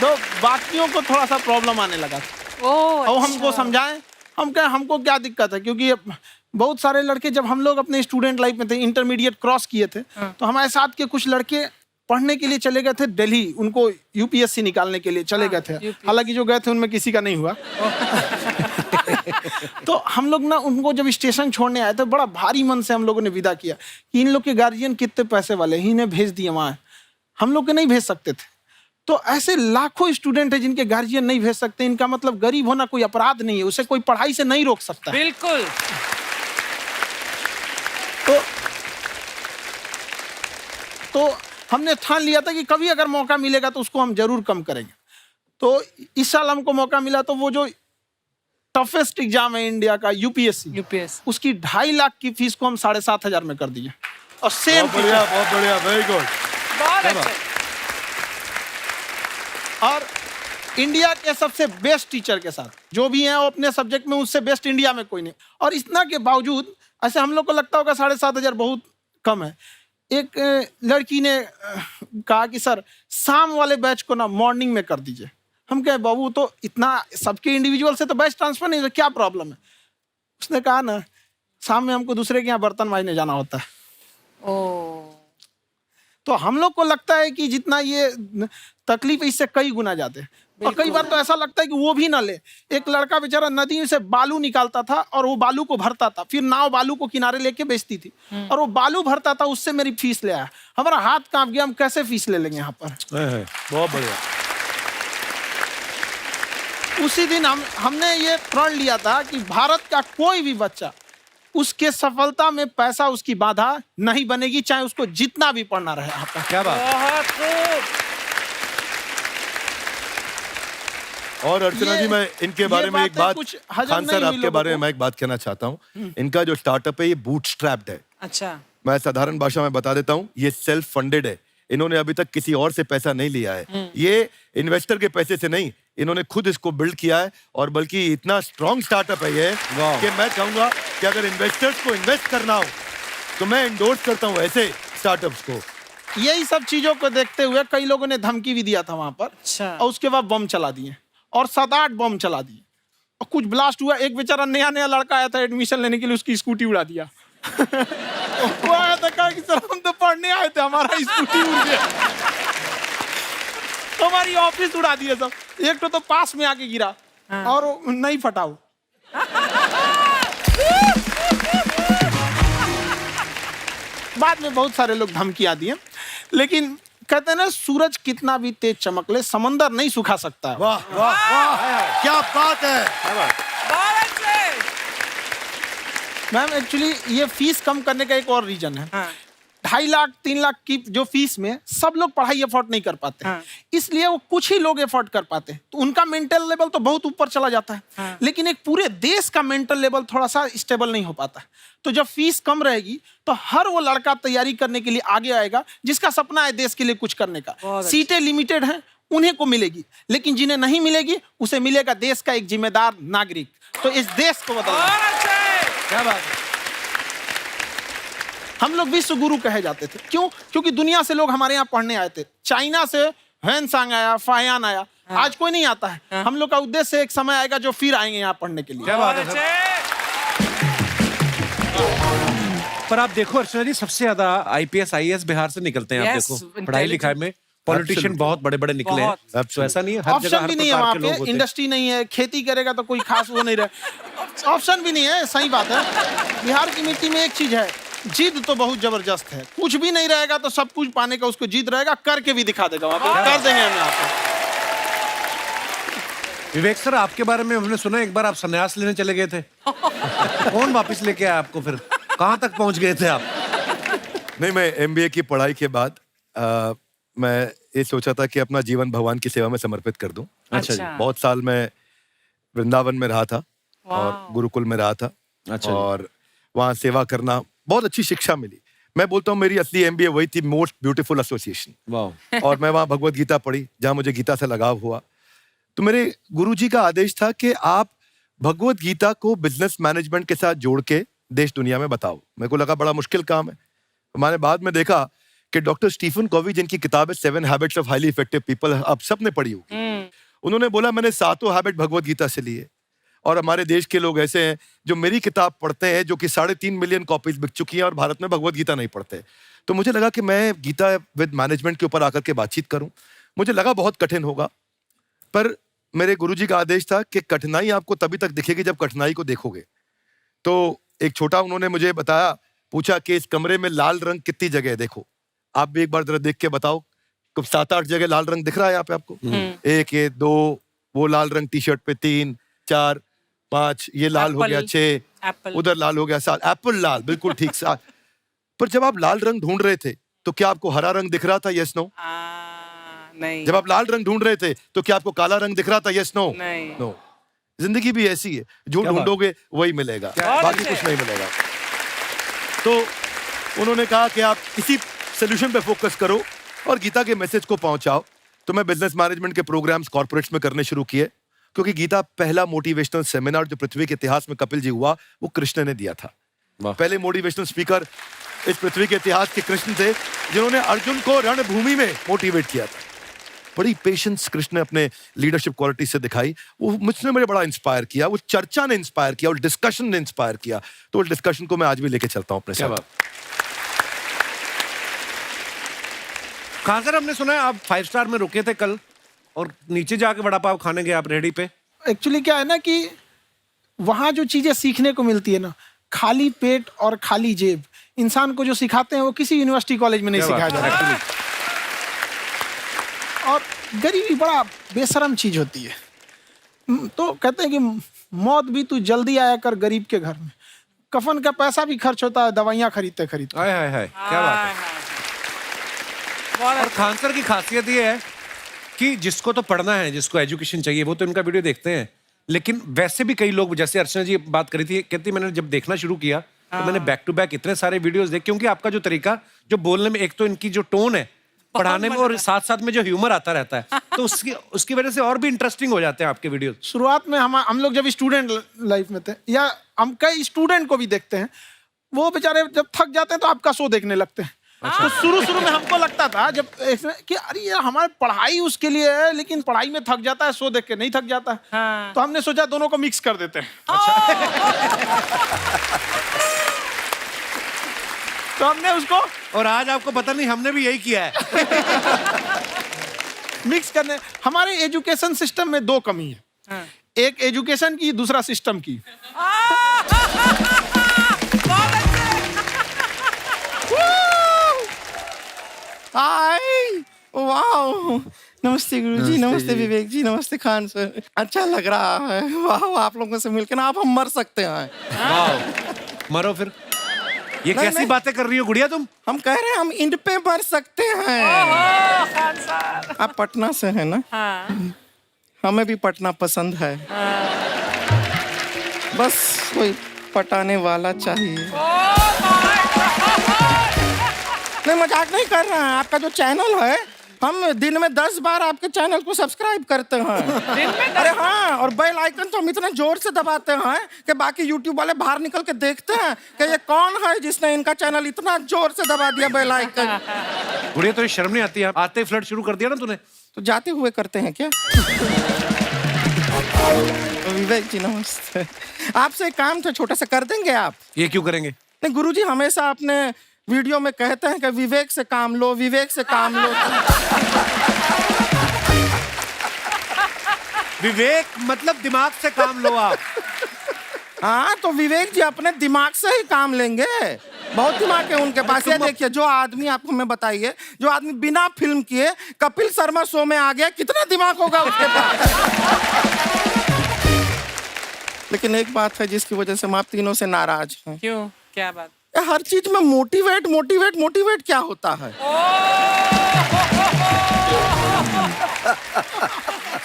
तो बाकियों को थोड़ा सा प्रॉब्लम आने लगा ओह, और हमको समझाएं, हम क्या, हमको क्या दिक्कत है, क्योंकि बहुत सारे लड़के जब हम लोग अपने स्टूडेंट लाइफ में थे, इंटरमीडिएट क्रॉस किए थे, तो हमारे साथ के कुछ लड़के पढ़ने के लिए चले गए थे दिल्ली, उनको यूपीएससी निकालने के लिए चले गए थे। हालांकि जो गए थे उनमें किसी का नहीं हुआ। तो हम लोग ना उनको जब स्टेशन छोड़ने आए थे, बड़ा भारी मन से हम लोगों ने विदा किया कि इन लोग के गार्जियन कितने पैसे वाले हैं, इन्हें भेज दिए वहाँ, हम लोग के नहीं भेज सकते थे। तो ऐसे लाखों स्टूडेंट है जिनके गार्जियन नहीं भेज सकते। इनका मतलब गरीब होना कोई अपराध नहीं है, उसे कोई पढ़ाई से नहीं रोक सकता। बिल्कुल। तो हमने ठान लिया था कि कभी अगर मौका मिलेगा तो उसको हम जरूर कम करेंगे। तो इस साल हमको मौका मिला, तो वो जो टफेस्ट एग्जाम है इंडिया का, यूपीएससी, उसकी 2.5 लाख की फीस को हम 7,500 में कर दिए। और सेम बहुत बढ़िया, वेरी गुड। बहुत अच्छा। और इंडिया के सबसे बेस्ट टीचर के साथ जो भी हैं वो अपने सब्जेक्ट में उससे बेस्ट इंडिया में कोई नहीं। और इतना के बावजूद ऐसे हम लोग को लगता होगा 7,500 बहुत कम है। एक लड़की ने कहा कि सर शाम वाले बैच को ना मॉर्निंग में कर दीजिए। हम कहे बाबू तो इतना सबके इंडिविजुअल से तो बैच ट्रांसफर नहीं, तो क्या प्रॉब्लम है? उसने कहा ना शाम में हमको दूसरे के यहाँ बर्तन मांजने जाना होता है। तो हम लोग को लगता है कि जितना ये तकलीफ इससे कई गुना जाते हैं। और कई बार तो ऐसा लगता है कि वो भी ना ले। एक लड़का बेचारा नदी से बालू निकालता था और वो बालू को भरता था, फिर नाव बालू को किनारे लेके बेचती थी, और वो बालू भरता था, उससे मेरी फीस ले आया। हमारा हाथ कांप गया, हम कैसे फीस ले लेंगे यहाँ पर। बहुत बढ़िया। उसी दिन हमने ये प्रण लिया था कि भारत का कोई भी बच्चा उसके सफलता में पैसा उसकी बाधा नहीं बनेगी, चाहे उसको जितना भी पढ़ना रहे यहाँ पर। क्या बात। बहुत खूब। और अर्चना जी, मैं इनके बारे में एक बात, खान सर आपके बारे में मैं एक बात कहना चाहता हूँ। इनका जो स्टार्टअप है ये बूटस्ट्रैप्ड है। अच्छा। मैं साधारण भाषा में बता देता हूँ, ये सेल्फ फंडेड है। इन्होंने अभी तक किसी और से पैसा नहीं लिया है। ये इन्वेस्टर के पैसे से नहीं, इन्होंने खुद इसको बिल्ड किया है। और बल्कि इतना स्ट्रॉन्ग स्टार्टअप है ये कि मैं कहूंगा कि अगर इन्वेस्टर्स को इन्वेस्ट करना हो तो मैं इंडोर्स करता हूँ ऐसे स्टार्टअप्स को। यही सब चीजों को देखते हुए कई लोगों ने धमकी भी दिया था वहां पर। अच्छा। और उसके बाद बम चला दिए, और 7-8 बम चला दिए, और कुछ ब्लास्ट हुआ। एक बेचारा नया लड़का आया था एडमिशन लेने के लिए, उसकी स्कूटी उड़ा दिया। वो आया था, कहा कि सर हम तो पढ़ने आए थे, हमारा स्कूटी उड़ गया। हमारी ऑफिस उड़ा दिए सब। एक तो पास में आके गिरा। हाँ। और नहीं फटा वो। बाद में बहुत सारे लोग धमकियां दिए, लेकिन कहते हैं ना सूरज कितना भी तेज चमक ले समंदर नहीं सुखा सकता। वाह वाह वाह, क्या बात है। मैम एक्चुअली ये फीस कम करने का एक और रीजन है। 2.5 लाख 3 लाख की जो फीस में सब लोग पढ़ाई अफोर्ड नहीं कर पाते। इसलिए वो कुछ ही लोग एफर्ट कर पाते हैं, तो उनका मेंटल लेवल तो बहुत ऊपर चला जाता है, लेकिन एक पूरे देश का मेंटल लेवल थोड़ा सा स्टेबल नहीं हो पाता। तो जब फीस कम रहेगी तो हर वो लड़का तैयारी करने के लिए आगे आएगा जिसका सपना है देश के लिए कुछ करने का। सीटें लिमिटेड हैं, उन्हें को मिलेगी, लेकिन जिन्हें नहीं मिलेगी उसे मिलेगा देश का एक जिम्मेदार नागरिक। तो इस देश को बदलना। क्या बात है। हम लोग विश्व गुरु कहे जाते थे, क्यों? क्योंकि दुनिया से लोग हमारे यहाँ पढ़ने आए थे। चाइना से ह्वेनसांग आया, फायान आया, आज कोई नहीं आता है। हम लोग का उद्देश्य एक समय आएगा जो फिर आएंगे यहाँ पढ़ने के लिए। क्या बात है सर। पर आप देखो अर्चना जी, सबसे ज्यादा आईपीएस आईएएस बिहार से निकलते हैं। आप Yes, देखो पढ़ाई लिखाई में पॉलिटिशियन बहुत बड़े बड़े निकले हैं। तो ऐसा नहीं है, हर जगह ऑप्शन हर भी नहीं है प्रकार वहाँ के लोग पे, होते हैं। इंडस्ट्री नहीं है, खेती करेगा तो कोई खास वो नहीं रहे, ऑप्शन भी नहीं है। सही बात है। बिहार की मिट्टी में एक चीज है, जिद तो बहुत जबरदस्त है। कुछ भी नहीं रहेगा तो सब कुछ पाने का उसको जिद रहेगा, करके भी दिखा देगा। वहाँ पे कर देंगे हम यहाँ पे। विवेक सर, आपके बारे में हमने सुना एक बार आप संन्यास लेने चले गए थे। कौन वापस लेके आया आपको? फिर कहाँ तक पहुंच गए थे आप? नहीं, मैं एमबीए की पढ़ाई के बाद मैं ये सोचा था कि अपना जीवन भगवान की सेवा में समर्पित कर दूं। अच्छा जी। बहुत साल मैं वृंदावन में रहा था और गुरुकुल में रहा था। अच्छा। और वहाँ सेवा करना, बहुत अच्छी शिक्षा मिली। मैं बोलता हूँ मेरी असली एमबीए वही थी, मोस्ट ब्यूटीफुल एसोसिएशन। वाह। और मैं वहाँ भगवत गीता पढ़ी, जहाँ मुझे गीता से लगाव हुआ। तो मेरे गुरुजी का आदेश था कि आप भगवत गीता को बिजनेस मैनेजमेंट के साथ जोड़ के देश दुनिया में बताओ। मेरे को लगा बड़ा मुश्किल काम है। मैंने बाद में देखा कि डॉक्टर स्टीफन कॉवी, जिनकी किताब है 7 habits of highly effective people, आप सबने पढ़ी होगी, उन्होंने बोला मैंने 7 हैबिट भगवत गीता से लिए। और हमारे देश के लोग ऐसे हैं जो मेरी किताब पढ़ते हैं, जो कि 3.5 मिलियन कॉपीज बिक चुकी हैं, और भारत में भगवत गीता नहीं पढ़ते। तो मुझे लगा कि मैं गीता विद मैनेजमेंट के ऊपर आकर के बातचीत करूं। मुझे लगा बहुत कठिन होगा, पर मेरे गुरुजी का आदेश था कि कठिनाई आपको तभी तक दिखेगी जब कठिनाई को देखोगे। तो एक छोटा उन्होंने मुझे बताया, पूछा कि इस कमरे में लाल रंग कितनी जगह है, देखो आप भी एक बार जरा देख के बताओ। कुछ 7-8 जगह लाल रंग दिख रहा है यहाँ पे आपको? 1, ये 2, वो लाल रंग टी शर्ट पे 3, 4, 5, ये लाल हो गया 6, उधर लाल हो गया 7, एप्पल लाल, बिल्कुल ठीक 7। पर जब आप लाल रंग ढूंढ रहे थे तो क्या आपको हरा रंग दिख रहा था? Yes no? नहीं। जब आप लाल रंग ढूंढ रहे थे तो क्या आपको काला रंग दिख रहा था? Yes no? नहीं। नो। जिंदगी भी ऐसी है, जो ढूंढोगे वही मिलेगा, बाकी कुछ नहीं मिलेगा। तो उन्होंने कहा कि आप इसी सोल्यूशन पे फोकस करो और गीता के मैसेज को पहुंचाओ। तो मैं बिजनेस मैनेजमेंट के प्रोग्राम्स कॉर्पोरेट्स में करने शुरू किए, क्योंकि गीता पहला मोटिवेशनल सेमिनार जो पृथ्वी के इतिहास में कपिल जी हुआ, वो कृष्ण ने दिया था। पहले मोटिवेशनल स्पीकर इस पृथ्वी के इतिहास के कृष्ण थे, जिन्होंने अर्जुन को रणभूमि में मोटिवेट किया था। बड़ी पेशेंस कृष्ण ने अपने लीडरशिप क्वालिटी से दिखाई। वो मुझसे मुझे बड़ा इंस्पायर किया, वो चर्चा ने इंस्पायर किया, वो डिस्कशन ने इंस्पायर किया। तो उस डिस्कशन को मैं आज भी लेके चलता हूँ अपने साथ। कहाँ सर, हमने सुना है आप 5 स्टार में रुके थे कल और नीचे जाके वड़ा पाव खाने गए आप रेहड़ी पे। एक्चुअली क्या है ना कि वहाँ जो चीजें सीखने को मिलती है ना, खाली पेट और खाली जेब इंसान को जो सिखाते हैं वो किसी यूनिवर्सिटी कॉलेज में नहीं सिखाया जाता। और गरीबी बड़ा बेशरम चीज होती है। तो कहते हैं कि मौत भी तू जल्दी आया कर गरीब के घर में। कफन का पैसा भी खर्च होता है दवाइयाँ खरीदते खरीदते। हाय हाय हाय, क्या बात है। और खान सर की खासियत ये है कि जिसको तो पढ़ना है, जिसको एजुकेशन चाहिए, वो तो इनका वीडियो देखते हैं। लेकिन वैसे भी कई लोग, जैसे अर्चना जी बात करी थी, कहती मैंने जब देखना शुरू किया तो मैंने बैक टू बैक इतने सारे वीडियोस देखे, क्योंकि आपका जो तरीका जो बोलने में, एक तो इनकी जो टोन है पढ़ाने में, और साथ साथ में जो ह्यूमर आता रहता है, तो उसकी वजह से और भी इंटरेस्टिंग हो जाते हैं आपके वीडियो। शुरुआत में हम लोग जब स्टूडेंट लाइफ में थे, या हम कई स्टूडेंट को भी देखते हैं, वो बेचारे जब थक जाते हैं तो आपका शो देखने लगते हैं। तो शुरू में हमको लगता था जब कि अरे यार हमारी पढ़ाई उसके लिए है, लेकिन पढ़ाई में थक जाता है, शो देख के नहीं थक जाता है। तो हमने सोचा दोनों को मिक्स कर देते हैं। तो हमने उसको, और आज आपको पता नहीं हमने भी यही किया है। मिक्स करने। हमारे एजुकेशन सिस्टम में 2 कमी है, एक एजुकेशन की, दूसरा सिस्टम की। हाय, वाओ, नमस्ते गुरुजी, नमस्ते विवेक जी, नमस्ते खान सर। अच्छा लग रहा है, वाह, आप लोगों से मिलकर ना आप हम मर सकते हैं। वाह, मरो फिर। ये नहीं, कैसी नहीं। बातें कर रही हो गुड़िया तुम? हम कह रहे हैं हम इंड पे मर सकते हैं। ओहो, खान सर। आप पटना से हैं ना? हाँ। हमें भी पटना पसंद है। बस कोई पटाने वाला चाहिए। नहीं, मजाक नहीं कर रहे हैं। आपका जो चैनल है, हम दिन में 10 बार आपके चैनल को सब्सक्राइब करते हैं। दिन में अरे हाँ, और बेल आइकन तो हम इतना जोर से दबाते हैं कि बाकी यूट्यूब वाले बाहर निकल के देखते हैं कि ये कौन है जिसने इनका चैनल इतना जोर से दबा दिया बेल आइकन। गुड़िया तो ये शर्म नहीं आती है? आते ही फ्लर्ट शुरू कर दिया ना तूने। तो जाते हुए करते हैं क्या? विवेक जी नमस्ते। आपसे एक काम था, छोटा सा कर देंगे आप? ये क्यों करेंगे? नहीं, गुरुजी हमेशा अपने वीडियो में कहते हैं कि विवेक से काम लो, विवेक से काम लो। विवेक मतलब दिमाग से काम लो आप। हाँ, तो विवेक जी अपने दिमाग से ही काम लेंगे। बहुत दिमाग है उनके पास। ये देखिए, जो आदमी, आप हमें बताइए, जो आदमी बिना फिल्म किए कपिल शर्मा शो में आ गया, कितना दिमाग होगा उसके पास? लेकिन एक बात है जिसकी वजह से हम आप तीनों से नाराज हैं। क्यों? क्या बात? हर चीज में मोटिवेट मोटिवेट मोटिवेट क्या होता है?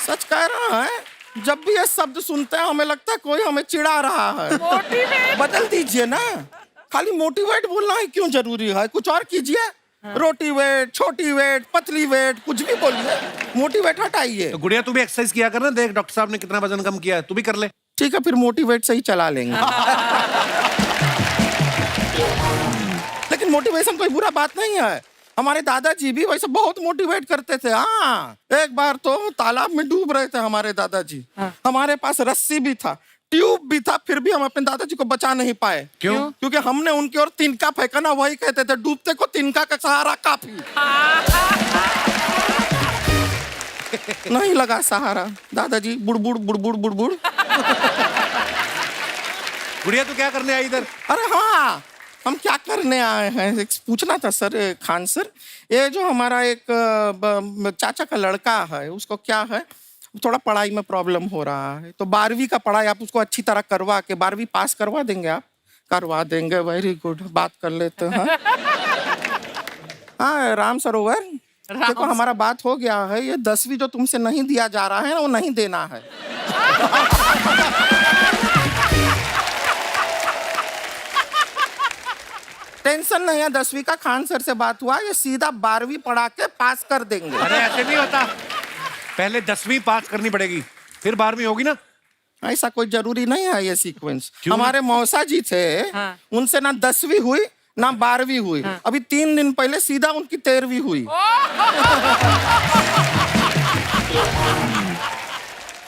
सच कह रहा है, जब भी ये शब्द सुनते हैं हमें लगता है कोई हमें चिढ़ा रहा है। मोटिवेट? बदल दीजिए ना, खाली मोटिवेट बोलना ही क्यों जरूरी है? कुछ और कीजिए। रोटी वेट, छोटी वेट, पतली वेट, कुछ भी बोलिए, मोटिवेट हटाइए। तो गुड़िया तू भी एक्सरसाइज किया कर ना, देख डॉक्टर साहब ने कितना वजन कम किया है, तू भी कर ले। ठीक है, फिर मोटिवेट से ही चला लेंगे। लेकिन मोटिवेशन कोई बुरा बात नहीं है। हमारे दादाजी भी वैसे बहुत मोटिवेट करते थे। हाँ, एक बार तो तालाब में डूब रहे थे हमारे दादाजी। हमारे पास रस्सी भी था, ट्यूब भी था, फिर भी हम अपने दादाजी को बचा नहीं पाए। क्यों? क्योंकि हमने उनकी ओर तिनका फेंका ना, वही कहते थे डूबते को तिनका का सहारा काफी। नहीं लगा सहारा, दादाजी बुड़बुड़ बुड़बुड़ बुड़बुड़। गुड़िया तू क्या करने आई इधर? अरे हाँ, हम क्या करने आए हैं, एक पूछना था सर, खान सर। ये जो हमारा एक चाचा का लड़का है, उसको क्या है, थोड़ा पढ़ाई में प्रॉब्लम हो रहा है। तो 12वीं का पढ़ाई आप उसको अच्छी तरह करवा के 12वीं पास करवा देंगे आप? करवा देंगे, वेरी गुड, बात कर लेते हैं। हाँ, राम सरोवर, देखो हमारा बात हो गया है। ये 10वीं जो तुमसे नहीं दिया जा रहा है ना, वो नहीं देना है। टेंशन नहीं है, 10वीं का खान सर से बात हुआ, ये सीधा 12वीं पढ़ा के पास कर देंगे। अरे ऐसे नहीं होता, पहले 10वीं पास करनी पड़ेगी, फिर 12वीं होगी ना। ऐसा कोई जरूरी नहीं है ये सीक्वेंस। क्यों? हमारे मौसा जी थे, हाँ। उनसे ना 10वीं हुई ना 12वीं हुई। अभी 3 दिन पहले सीधा उनकी 13वीं हुई।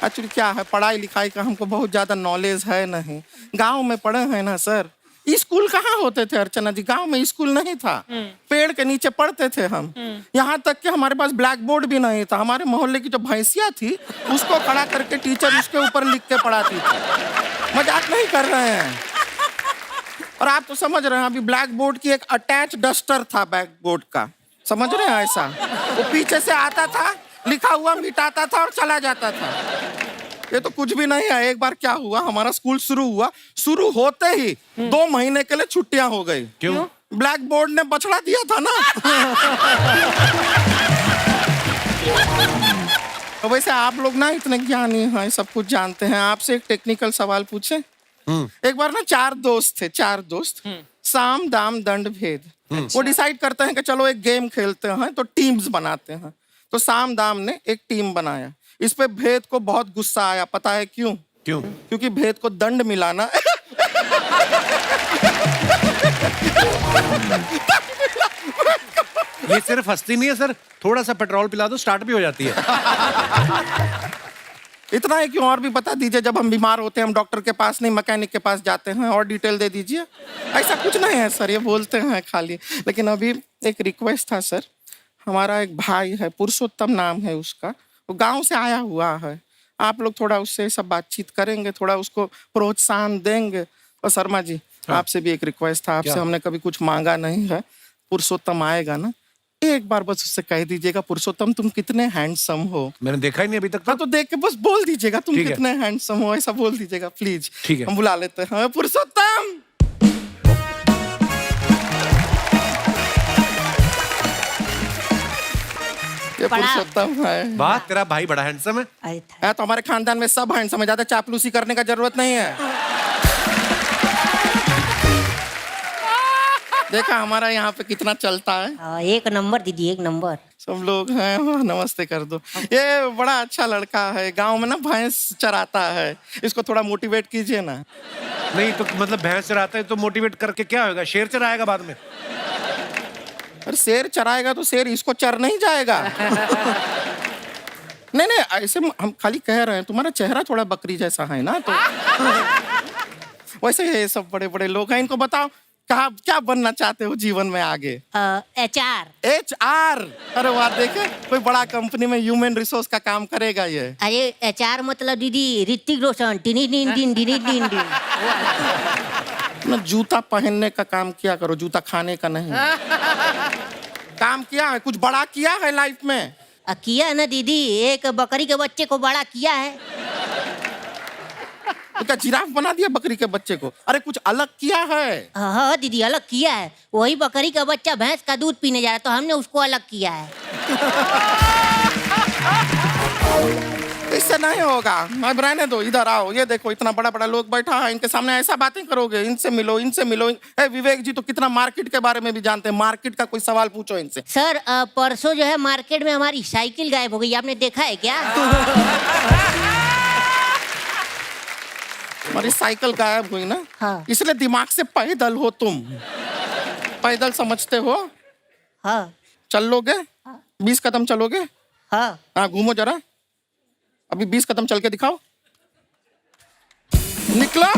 एक्चुअली क्या है, पढ़ाई लिखाई का हमको बहुत ज्यादा नॉलेज है नहीं। गांव में पढ़े हैं ना सर। स्कूल कहाँ होते थे अर्चना जी? गांव में स्कूल नहीं था, पेड़ के नीचे पढ़ते थे हम। यहाँ तक कि हमारे पास ब्लैक बोर्ड भी नहीं था। हमारे मोहल्ले की जो भैंसिया थी, उसको खड़ा करके टीचर उसके ऊपर लिख के पढ़ाती थी। मजाक नहीं कर रहे हैं। और आप तो समझ रहे हैं, अभी ब्लैक बोर्ड की एक अटैच डस्टर था बैक बोर्ड का, समझ रहे हैं? ऐसा वो पीछे से आता था, लिखा हुआ मिटाता था और चला जाता था। ये तो कुछ भी नहीं है। एक बार क्या हुआ, हमारा स्कूल शुरू हुआ, शुरू होते ही 2 महीने के लिए छुट्टियां हो गई। क्यों? ब्लैक बोर्ड ने बछड़ा दिया था ना। तो वैसे आप लोग ना इतने ज्ञानी हैं, सब कुछ जानते हैं। आपसे एक टेक्निकल सवाल पूछे। एक बार ना 4 दोस्त थे, 4 दोस्त, साम दाम दंड भेद। वो डिसाइड करते हैं कि चलो एक गेम खेलते हैं, तो टीम्स बनाते हैं। तो साम दाम ने एक टीम बनाया। इस पे भेद को बहुत गुस्सा आया। पता है क्यों? क्यों? क्योंकि भेद को दंड मिला ना। ये सिर्फ हंसती नहीं है सर, थोड़ा सा पेट्रोल पिला दो, स्टार्ट भी हो जाती है। इतना है कि और भी बता दीजिए, जब हम बीमार होते हैं हम डॉक्टर के पास नहीं मैकेनिक के पास जाते हैं, और डिटेल दे दीजिए। ऐसा कुछ नहीं है सर, ये बोलते हैं खाली। लेकिन अभी एक रिक्वेस्ट था सर, हमारा एक भाई है, पुरुषोत्तम नाम है उसका, वो गांव से आया हुआ है। आप लोग थोड़ा उससे सब बातचीत करेंगे, थोड़ा उसको प्रोत्साहन देंगे। और शर्मा जी, आपसे भी एक रिक्वेस्ट था, आपसे हमने कभी कुछ मांगा नहीं है। पुरुषोत्तम आएगा ना, एक बार बस उससे कह दीजिएगा, पुरुषोत्तम तुम कितने हैंडसम हो। मैंने देखा ही नहीं अभी तक। हाँ, तो देख के बस बोल दीजिएगा तुम ठीक है। कितने हैंडसम हो, ऐसा बोल दीजिएगा प्लीज। ठीक है। हम बुला लेते हैं पुरुषोत्तम। ये बड़ा- पुरुषोत्तम है। वाह, तेरा भाई बड़ा हैंडसम है। अरे है तो हमारे खानदान में सब हैंडसम है, ज्यादा चापलूसी करने का जरूरत नहीं है। देखा हमारा यहाँ पे कितना चलता है। एक नंबर दीदी, एक नंबर। सब लोग हैं, हाँ, नमस्ते कर दो। ये बड़ा अच्छा लड़का है, गांव में ना भैंस चराता है, इसको थोड़ा मोटिवेट कीजिए ना। नहीं तो मतलब भैंस चराता है तो मोटिवेट करके क्या होगा? शेर चराएगा बाद में। अरे शेर चराएगा तो शेर इसको चर नहीं जाएगा। नहीं नहीं, ऐसे हम खाली कह रहे हैं, तुम्हारा चेहरा थोड़ा बकरी जैसा है ना, तो वैसे ये सब बड़े बड़े लोग हैं। इनको बताओ कहा क्या बनना चाहते हो जीवन में आगे? HR। HR। अरे वाह, देखे कोई बड़ा कंपनी में ह्यूमन रिसोर्स का काम करेगा ये। अरे HR मतलब दीदी Hrithik Roshan. Tiny tin tin tiny tin tin. ना जूता पहनने का काम किया करो, जूता खाने का नहीं। काम किया है, कुछ बड़ा किया है लाइफ में? किया है ना दीदी, एक बकरी के बच्चे को बड़ा किया है। तो क्या जिराफ बना दिया बकरी के बच्चे को? अरे कुछ अलग किया है। हाँ दीदी, अलग किया है। वही बकरी का बच्चा भैंस का दूध पीने जा रहा है तो हमने उसको अलग किया है। इससे नहीं होगा, अब रहने दो, इधर आओ। ये देखो इतना बड़ा बड़ा लोग बैठा है, इनके सामने ऐसा बातें करोगे? इनसे मिलो, इनसे मिलो। विवेक जी तो कितना मार्केट के बारे में भी जानते हैं, मार्केट का कोई सवाल पूछो इनसे। सर परसों जो है मार्केट में हमारी साइकिल गायब हो गई, आपने देखा है क्या? हमारी साइकिल गायब हुई ना, हाँ। इसलिए दिमाग से पैदल हो तुम। पैदल समझते हो? हाँ चलोगे? 20 कदम चलोगे? हाँ। हाँ, घूमो जरा, अभी 20 कदम चल के दिखाओ। निकलो।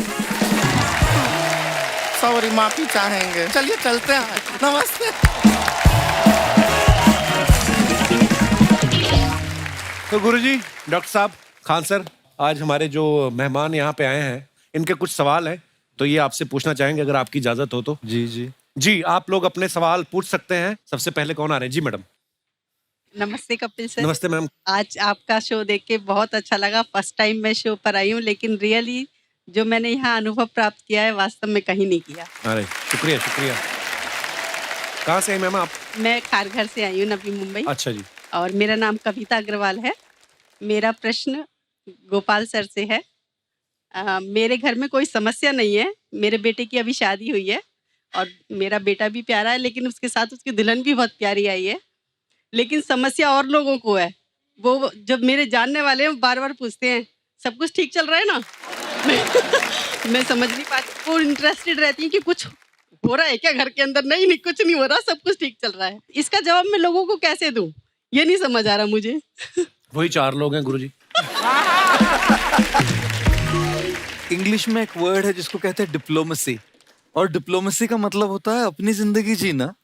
सॉरी, माफी चाहेंगे। चलिए चलते हैं, नमस्ते। तो गुरुजी, डॉक्टर साहब, खान सर, आज हमारे जो मेहमान यहाँ पे आए हैं, इनके कुछ सवाल हैं, तो ये आपसे पूछना चाहेंगे अगर आपकी इजाजत हो तो। जी जी जी, आप लोग अपने सवाल पूछ सकते हैं। सबसे पहले कौन आ रहे हैं? जी मैडम। नमस्ते कपिल सर। नमस्ते मैम। आज आपका शो देख के बहुत अच्छा लगा। फर्स्ट टाइम मैं शो पर आई हूँ, लेकिन रियली जो मैंने यहाँ अनुभव प्राप्त किया है वास्तव में कहीं नहीं किया। अरे शुक्रिया शुक्रिया। कहाँ से आई मैम आप? मैं खारघर से आई हूँ, नवी मुंबई। अच्छा जी। और मेरा नाम कविता अग्रवाल है। मेरा प्रश्न गोपाल सर से है। मेरे घर में कोई समस्या नहीं है। मेरे बेटे की अभी शादी हुई है और मेरा बेटा भी प्यारा है, लेकिन उसके साथ उसकी दुल्हन भी बहुत प्यारी आई है। लेकिन समस्या और लोगों को है। वो जब मेरे जानने वाले हैं बार बार पूछते हैं सब कुछ ठीक चल रहा है ना। मैं समझ नहीं पाती। वो इंटरेस्टेड रहती है कि कुछ हो रहा है क्या घर के अंदर। नहीं नहीं, कुछ नहीं हो रहा, सब कुछ ठीक चल रहा है। इसका जवाब मैं लोगों को कैसे दूं, ये नहीं समझ आ रहा मुझे। वही 4 लोग हैं गुरुजी। इंग्लिश में एक वर्ड है जिसको कहते हैं डिप्लोमेसी, और डिप्लोमेसी का मतलब होता है अपनी जिंदगी जीना।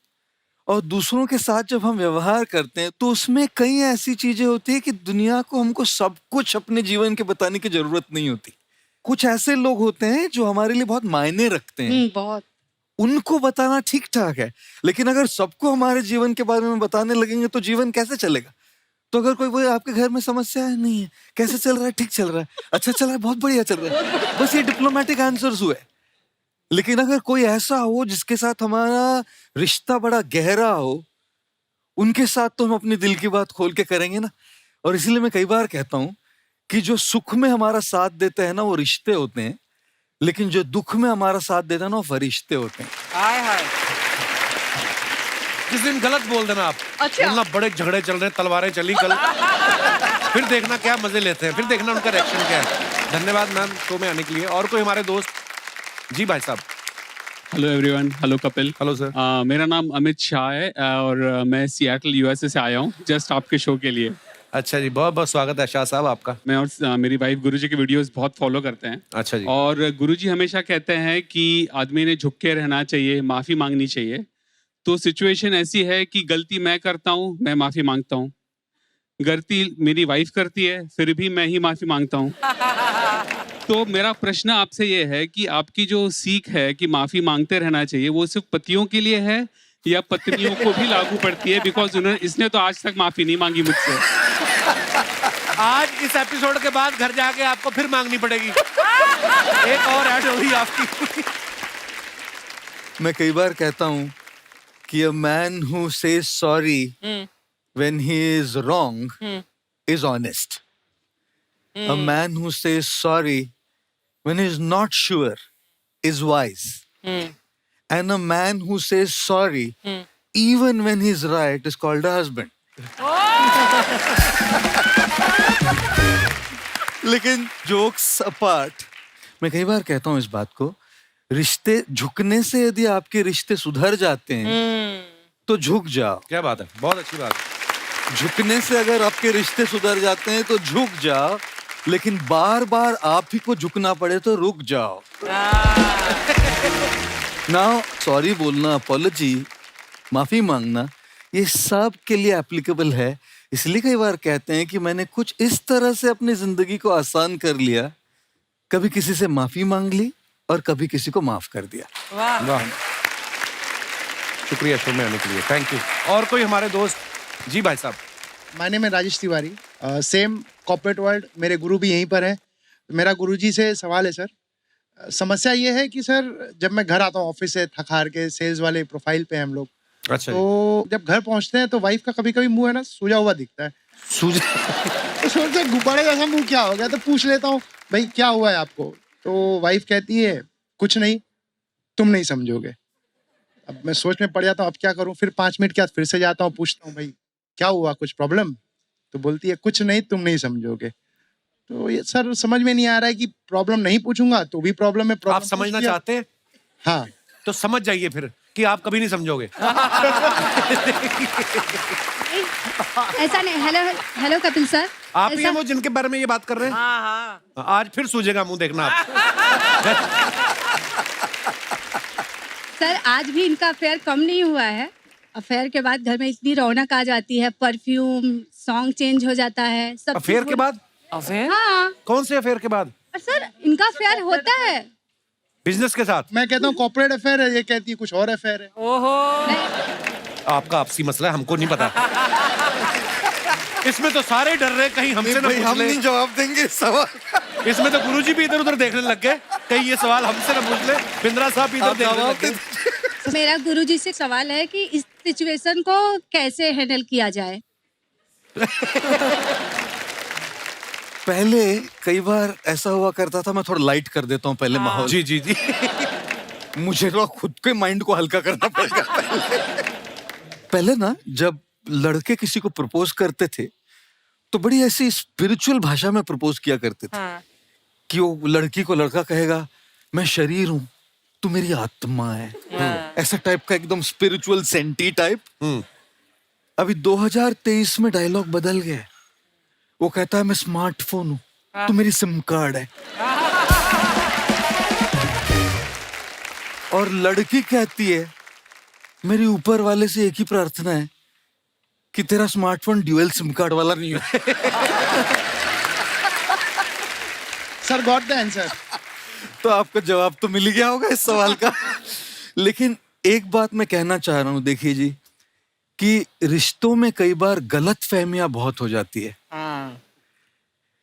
और दूसरों के साथ जब हम व्यवहार करते हैं तो उसमें कई ऐसी चीजें होती है कि दुनिया को हमको सब कुछ अपने जीवन के बताने की जरूरत नहीं होती। कुछ ऐसे लोग होते हैं जो हमारे लिए बहुत मायने रखते हैं, बहुत। उनको बताना ठीक ठाक है, लेकिन अगर सबको हमारे जीवन के बारे में बताने लगेंगे तो जीवन कैसे चलेगा? तो अगर कोई आपके घर में समस्या है, नहीं है, कैसे चल रहा है? ठीक चल रहा है, अच्छा चल रहा है, बहुत बढ़िया चल रहा है, बस ये डिप्लोमेटिक आंसर्स हुए। लेकिन अगर कोई ऐसा हो जिसके साथ हमारा रिश्ता बड़ा गहरा हो, उनके साथ तो हम अपने दिल की बात खोल के करेंगे ना। और इसलिए मैं कई बार कहता हूं कि जो सुख में हमारा साथ देते हैं ना वो रिश्ते होते हैं, लेकिन जो दुख में हमारा साथ देता है ना वो फरिश्ते होते हैं। हाय हाय। जिस दिन गलत बोल देना आप। अच्छा। बोलना बड़े झगड़े चल रहे हैं, तलवारें चली कल। फिर देखना क्या मजे लेते हैं, फिर देखना उनका रिएक्शन क्या है। धन्यवाद मैम शो में आने के लिए। और कोई हमारे दोस्त? जी भाई साहब। Hello everyone. Hello Kapil. Hello sir. मेरा नाम अमित शाह है और मैं सिएटल यूएसए से आया हूँ जस्ट आपके शो के लिए। अच्छा जी, बहुत बहुत स्वागत है शाह साहब आपका। मैं और मेरी वाइफ गुरुजी के वीडियोस बहुत फॉलो करते हैं। अच्छा जी। और गुरुजी हमेशा कहते हैं कि आदमी ने झुक के रहना चाहिए, माफ़ी मांगनी चाहिए। तो सिचुएशन ऐसी है कि गलती मैं करता हूँ, मैं माफ़ी मांगता हूँ। गलती मेरी वाइफ करती है, फिर भी मैं ही माफ़ी मांगता हूँ। तो मेरा प्रश्न आपसे ये है कि आपकी जो सीख है कि माफ़ी मांगते रहना चाहिए, वो सिर्फ पतियों के लिए है या पत्नियों को भी लागू पड़ती है? बिकॉज इसने तो आज तक माफ़ी नहीं मांगी मुझसे। आज इस एपिसोड के बाद घर जाके आपको फिर मांगनी पड़ेगी। एक और ऐड होगी आपकी। मैं कई बार कहता हूं कि a man who says sorry when he is wrong is honest. A man who says sorry when he is not sure is wise. And a man who says sorry even when he's right is called a husband. लेकिन jokes apart, मैं कई बार कहता हूं इस बात को, रिश्ते झुकने से यदि आपके रिश्ते सुधर जाते हैं तो झुक जाओ। क्या बात है, बहुत अच्छी बात है। झुकने से अगर आपके रिश्ते सुधर जाते हैं तो झुक जाओ, लेकिन बार बार आप ही को झुकना पड़े तो रुक जाओ। नाउ सॉरी बोलना, अपॉलजी, माफी मांगना, ये सब के लिए एप्लीकेबल है। इसलिए कई बार कहते हैं कि मैंने कुछ इस तरह से अपनी जिंदगी को आसान कर लिया, कभी किसी से माफी मांग ली और कभी किसी को माफ कर दिया। वाह, शुक्रिया शो में आने के लिए, थैंक यू। और कोई हमारे दोस्त? जी भाई साहब। माय नेम है Rajesh Tiwari, same corporate world, मेरे गुरु भी यहीं पर है। मेरा गुरुजी से सवाल है सर, समस्या ये है कि सर जब मैं घर आता हूँ ऑफिस से थक हार के, सेल्स वाले प्रोफाइल पे हम लोग, अच्छा, तो जब घर पहुंचते हैं तो वाइफ का कभी कभी मुंह है ना सूजा हुआ दिखता है। सूजा? तो सोचते हैं गुब्बारे जैसा मुंह क्या हो गया, तो पूछ लेता हूँ भाई क्या हुआ है आपको, तो वाइफ कहती है कुछ नहीं, तुम नहीं समझोगे। अब मैं सोच में पड़ जाता हूँ अब क्या करूँ, फिर 5 मिनट के बाद फिर से जाता हूँ, पूछता हूँ भाई क्या हुआ, कुछ प्रॉब्लम, तो बोलती है कुछ नहीं, तुम नहीं समझोगे। तो ये सर समझ में नहीं आ रहा है कि प्रॉब्लम नहीं पूछूंगा तो भी प्रॉब्लम है। आप समझना चाहते हैं? हाँ, तो समझ जाइए फिर कि आप कभी नहीं समझोगे। ऐसा नहीं। हेलो हेलो कपिल सर, आप ही हैं वो जिनके बारे में ये बात कर रहे हैं? हाँ हाँ। आज फिर सूझेगा मुंह, देखना आप। सर आज भी इनका अफेयर कम नहीं हुआ है। अफेयर के बाद घर में इतनी रौनक आ जाती है, परफ्यूम, सॉन्ग चेंज हो जाता है, सब अफेयर के बाद? अफेयर? हाँ। कौन से अफेयर के बाद? सर इनका अफेयर होता है बिजनेस के साथ। मैं कहता हूँ कॉर्पोरेट अफेयर है, ये कहती है कुछ और अफेयर है। ओहो, आपका आपसी मसला है, हमको नहीं पता। इसमें तो सारे डर रहे कहीं हमसे ना भाई, पूछ हम ले। नहीं जवाब देंगे इस सवाल। इसमें तो गुरुजी भी इधर उधर देखने लग गए, कहीं ये सवाल हमसे ना पूछ ले। बिंद्रा साहब भी इधर देखने लग गए। मेरा गुरुजी से सवाल है कि इस सिचुएशन को कैसे हैंडल किया जाए। पहले कई बार ऐसा हुआ करता था, मैं थोड़ा लाइट कर देता हूँ पहले माहौल। जी जी जी। मुझे तो खुद के माइंड को हल्का करना पड़ेगा पहले ना, जब लड़के किसी को प्रपोज करते थे तो बड़ी ऐसी स्पिरिचुअल भाषा में प्रपोज किया करते थे। हाँ। कि वो लड़की को लड़का कहेगा मैं शरीर हूँ, तू मेरी आत्मा है। ऐसा टाइप का एकदम स्पिरिचुअल सेंटी टाइप। अभी 2023 में डायलॉग बदल गया, वो कहता है मैं स्मार्टफोन हूँ, तू मेरी सिम कार्ड है। और लड़की कहती है मेरी ऊपर वाले से एक ही प्रार्थना है कि तेरा स्मार्टफोन ड्यूअल सिम कार्ड वाला नहीं हो। Sir got the answer. तो आपको जवाब तो मिल गया होगा इस सवाल का। लेकिन एक बात मैं कहना चाह रहा हूं, देखिए जी, कि रिश्तों में कई बार गलत फहमियां बहुत हो जाती है।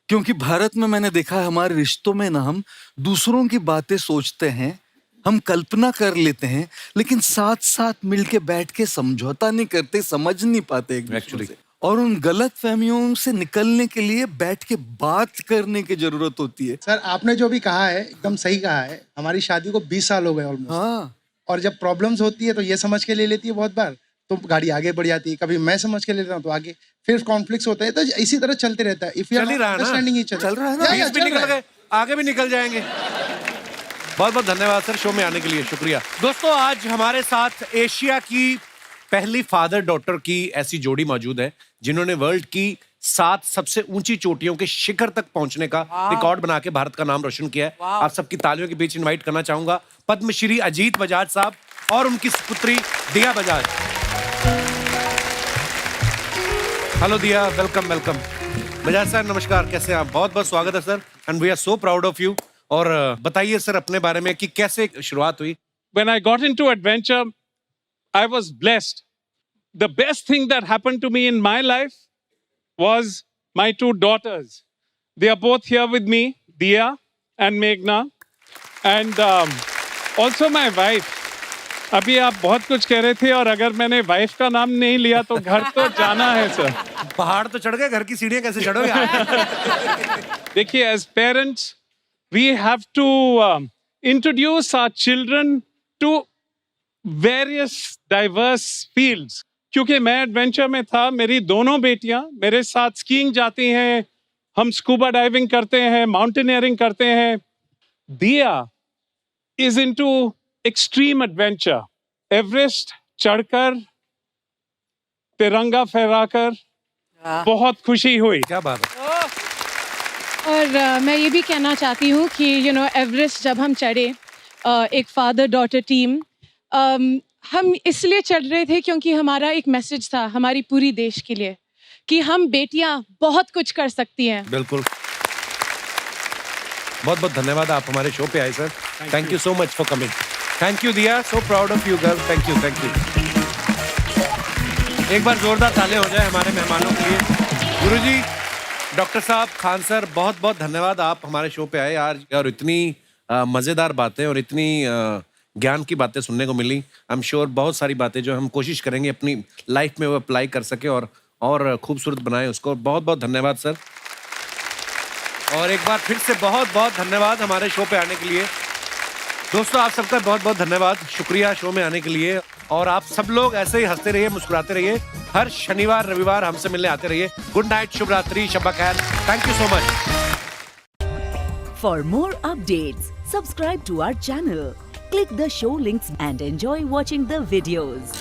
क्योंकि भारत में मैंने देखा है हमारे रिश्तों में ना हम दूसरों की बातें सोचते हैं, हम कल्पना कर लेते हैं, लेकिन साथ साथ मिलके बैठ के समझौता नहीं करते, समझ नहीं पाते एक दूसरे से। और उन गलत फहमियों से निकलने के लिए बैठ के बात करने की जरूरत होती है। सर आपने जो भी कहा है एकदम सही कहा है। हमारी शादी को 20 साल हो गए ऑलमोस्ट। हाँ। और जब प्रॉब्लम्स होती है तो ये समझ के ले लेती है बहुत बार, तो गाड़ी आगे बढ़ जाती है। कभी मैं समझ के लेता हूँ तो आगे, फिर कॉन्फ्लिक्ट्स होते हैं, तो इसी तरह चलते रहता है। If you are understanding each other, चल रहा है ना, बीच भी निकल गए, आगे भी निकल जाएंगे। बहुत बहुत धन्यवाद सर शो में आने के लिए, शुक्रिया। दोस्तों आज हमारे साथ एशिया की पहली फादर डॉटर की ऐसी जोड़ी मौजूद है जिन्होंने वर्ल्ड की 7 सबसे ऊंची चोटियों के शिखर तक पहुंचने का रिकॉर्ड बना के भारत का नाम रोशन किया है। आप सबकी तालियों के बीच इनवाइट करना चाहूंगा पद्मश्री अजीत बजाज साहब और उनकी पुत्री Diya Bajaj. Hello Diya, welcome welcome. Bajaj sir नमस्कार, कैसे हैं आप? बहुत बहुत स्वागत है sir, and we are so proud of you. और बताइए सर अपने बारे में कि कैसे शुरुआत हुई। When I got into adventure, I was blessed. The best thing that happened to me in my life was my 2 daughters. They are both here with me, Dia and Meghna. And also my wife. अभी आप बहुत कुछ कह रहे थे और अगर मैंने वाइफ का नाम नहीं लिया तो घर तो जाना है सर। पहाड़ तो चढ़ गए, घर की सीढ़ियां कैसे चढ़ोगे? देखिए, as parents we have to introduce our children to various diverse fields. क्योंकि मैं एडवेंचर में था, मेरी दोनों बेटियां मेरे साथ स्कीइंग जाती हैं, हम स्कूबा डाइविंग करते हैं, माउंटेनियरिंग करते हैं। दिया is into extreme adventure, Everest चढ़कर, तिरंगा फहराकर, बहुत खुशी हुई। क्या बात है। और मैं ये भी कहना चाहती हूँ कि एवरेस्ट जब हम चढ़े, एक फादर डॉटर टीम, हम इसलिए चढ़ रहे थे क्योंकि हमारा एक मैसेज था हमारी पूरी देश के लिए कि हम बेटियां बहुत कुछ कर सकती हैं। बिल्कुल। बहुत बहुत धन्यवाद, आप हमारे शो पे आए sir. Thank you so much for coming. Thank you Diya, so proud of you girl. Thank you, thank you. एक बार जोरदार ताले हो जाए हमारे मेहमानों के लिए। गुरुजी, डॉक्टर साहब, खान सर, बहुत बहुत धन्यवाद, आप हमारे शो पे आए आज और इतनी मजेदार बातें और इतनी ज्ञान की बातें सुनने को मिली। आई एम श्योर बहुत सारी बातें जो हम कोशिश करेंगे अपनी लाइफ में वो अप्लाई कर सके और खूबसूरत बनाए उसको। बहुत बहुत धन्यवाद सर। और एक बार फिर से बहुत बहुत धन्यवाद हमारे शो पे आने के लिए। दोस्तों, आप सबका बहुत बहुत धन्यवाद, शुक्रिया शो में आने के लिए। और आप सब लोग ऐसे ही हंसते रहिए, मुस्कुराते रहिए। हर शनिवार रविवार हमसे मिलने आते रहिए। गुड नाइट, शुभ रात्रि, शब्बा खैर। Thank you so much. For more updates, subscribe to our channel, click the show links and enjoy watching the videos.